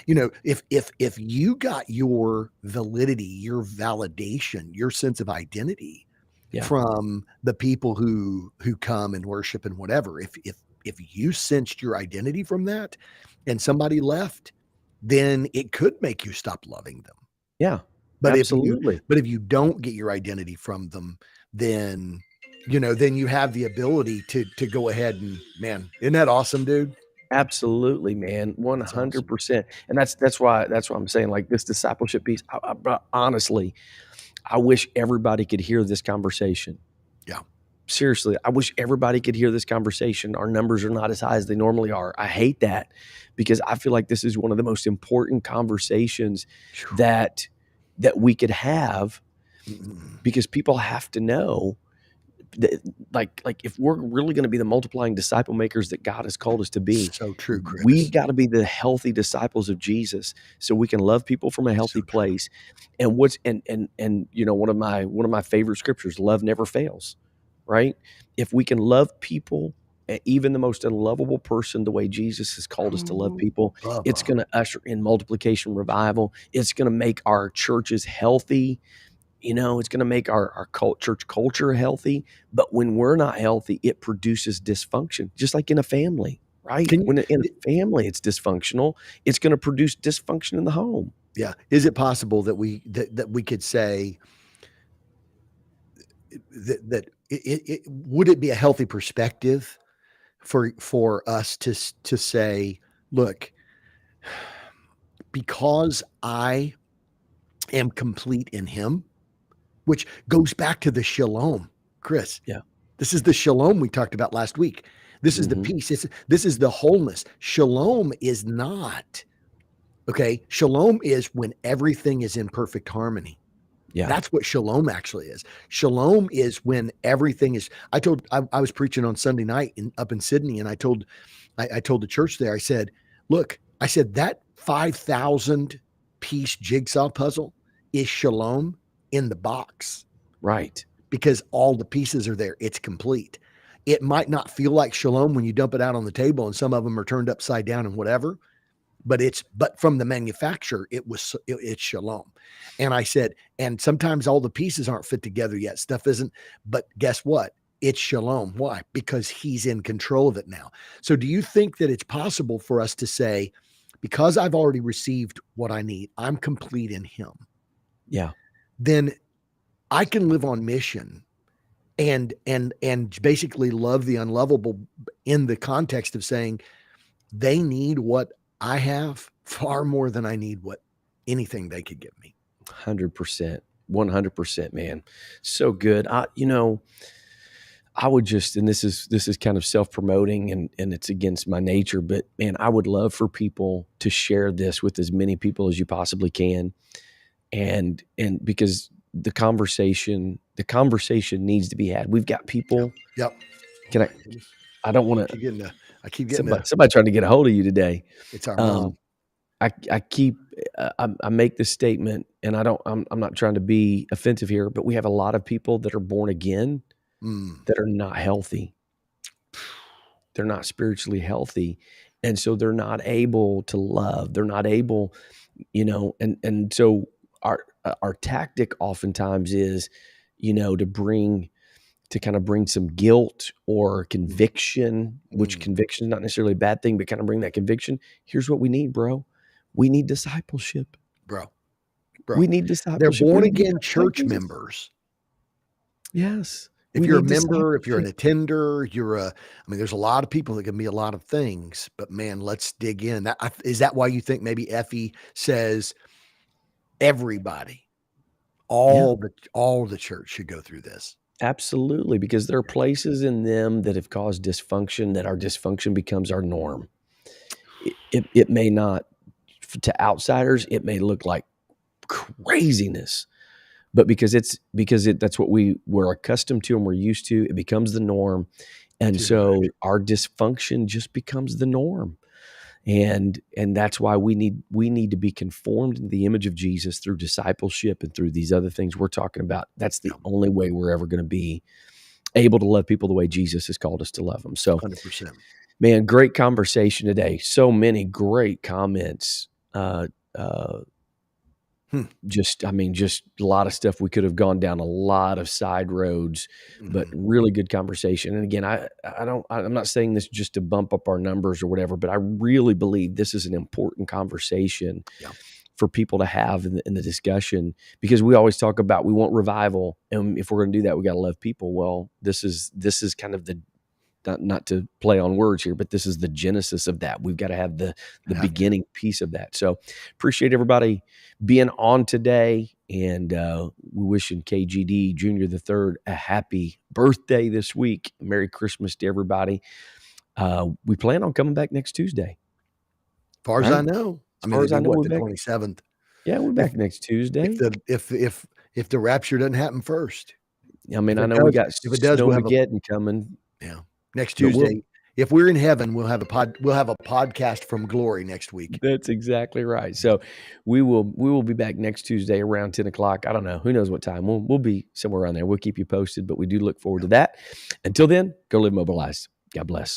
[SPEAKER 2] If you got your validity, your validation, your sense of identity
[SPEAKER 1] Yeah.
[SPEAKER 2] from the people who come and worship and whatever, if you sensed your identity from that and somebody left, then it could make you stop loving them.
[SPEAKER 1] Yeah.
[SPEAKER 2] But if you
[SPEAKER 1] Absolutely.
[SPEAKER 2] but if you don't get your identity from them, then then you have the ability to go ahead and man, isn't that awesome, dude?
[SPEAKER 1] Absolutely, man.
[SPEAKER 2] That's awesome.
[SPEAKER 1] 100%. And that's why I'm saying like this discipleship piece. But honestly, I wish everybody could hear this conversation.
[SPEAKER 2] Yeah.
[SPEAKER 1] Seriously, I wish everybody could hear this conversation. Our numbers are not as high as they normally are. I hate that because I feel like this is one of the most important conversations
[SPEAKER 2] Phew.
[SPEAKER 1] that we could have
[SPEAKER 2] Mm.
[SPEAKER 1] because people have to know that, like if we're really going to be the multiplying disciple makers that God has called us to be,
[SPEAKER 2] So true,
[SPEAKER 1] we've
[SPEAKER 2] Chris.
[SPEAKER 1] got to be the healthy disciples of Jesus so we can love people from a
[SPEAKER 2] So
[SPEAKER 1] healthy
[SPEAKER 2] true.
[SPEAKER 1] place. And what's and one of my favorite scriptures, love never fails, right? If we can love people, even the most unlovable person, the way Jesus has called us to love
[SPEAKER 2] Ooh,
[SPEAKER 1] people, it's
[SPEAKER 2] Bubba.
[SPEAKER 1] going to usher in multiplication revival. It's going to make our churches healthy. it's going to make our church culture healthy. But when we're not healthy, it produces dysfunction, just like in a family, right?
[SPEAKER 2] Can you
[SPEAKER 1] When in a family it's dysfunctional, it's going to produce dysfunction in the home.
[SPEAKER 2] Yeah. Is it possible that we could say that would it be a healthy perspective for us to say, look, because I am complete in him, which goes back to the shalom, Chris.
[SPEAKER 1] Yeah.
[SPEAKER 2] This is the shalom we talked about last week. This is the peace. This is the wholeness. Shalom is not, okay? Shalom is when everything is in perfect harmony.
[SPEAKER 1] Yeah.
[SPEAKER 2] That's what shalom actually is. Shalom is when everything is. I was preaching on Sunday night up in Sydney, and I told the church there, I said, look, I said that 5,000 piece jigsaw puzzle is shalom in the box.
[SPEAKER 1] Right.
[SPEAKER 2] Because all the pieces are there. It's complete. It might not feel like shalom when you dump it out on the table and some of them are turned upside down and whatever, but from the manufacturer, it's shalom. And I said, and sometimes all the pieces aren't fit together yet. Stuff isn't, but guess what? It's shalom. Why? Because he's in control of it now. So do you think that it's possible for us to say, because I've already received what I need, I'm complete in him.
[SPEAKER 1] Yeah.
[SPEAKER 2] Then I can live on mission and basically love the unlovable in the context of saying they need what I have far more than I need anything they could give me.
[SPEAKER 1] 100%, 100%, man. So good. I would just, and this is kind of self-promoting and it's against my nature, but man, I would love for people to share this with as many people as you possibly can. And because the conversation needs to be had. We've got people.
[SPEAKER 2] Yep.
[SPEAKER 1] I don't want to.
[SPEAKER 2] I keep getting
[SPEAKER 1] somebody trying to get a hold of you today.
[SPEAKER 2] It's our mom.
[SPEAKER 1] I make this statement, and I'm not trying to be offensive here, but we have a lot of people that are born again that are not healthy. They're not spiritually healthy, and so they're not able to love. They're not able, and so our tactic oftentimes is, to kind of bring some guilt or conviction, which conviction is not necessarily a bad thing, but kind of bring that conviction. Here's what we need, bro. We need discipleship.
[SPEAKER 2] Bro.
[SPEAKER 1] We need discipleship.
[SPEAKER 2] They're born again church members.
[SPEAKER 1] Yes.
[SPEAKER 2] If you're a member, if you're an attender, there's a lot of people that can be a lot of things, but man, let's dig in. Is that why you think maybe Effie says everybody, all the church should go through this?
[SPEAKER 1] Absolutely, because there are places in them that have caused dysfunction, that our dysfunction becomes our norm. It may not, to outsiders, it may look like craziness, but because that's what we're accustomed to and we're used to, it becomes the norm. And so our dysfunction just becomes the norm. And that's why we need to be conformed into the image of Jesus through discipleship and through these other things we're talking about. That's the only way we're ever going to be able to love people the way Jesus has called us to love them. So
[SPEAKER 2] 100%.
[SPEAKER 1] Man, great conversation today. So many great comments. Just a lot of stuff. We could have gone down a lot of side roads, but really good conversation. And again, I'm not saying this just to bump up our numbers or whatever, but I really believe this is an important conversation for people to have in the discussion, because we always talk about, we want revival. And if we're going to do that, we got to love people. Well, this is kind of the, not to play on words here, but this is the genesis of that. We've got to have the beginning piece of that. So appreciate everybody being on today, and we wishing KGD Jr. the Third a happy birthday this week. Merry Christmas to everybody. We plan on coming back next Tuesday.
[SPEAKER 2] As far as I know.
[SPEAKER 1] As far as I know,
[SPEAKER 2] the 27th.
[SPEAKER 1] Yeah, we're back next Tuesday.
[SPEAKER 2] If the rapture doesn't happen first.
[SPEAKER 1] I mean, I know we got Snowmageddon coming.
[SPEAKER 2] Yeah. Next Tuesday, if we're in heaven, we'll have a podcast from glory next week.
[SPEAKER 1] That's exactly right. So we will be back next Tuesday around 10 o'clock. I don't know. Who knows what time? We'll be somewhere around there. We'll keep you posted, but we do look forward to that. Until then, go live mobilized. God bless.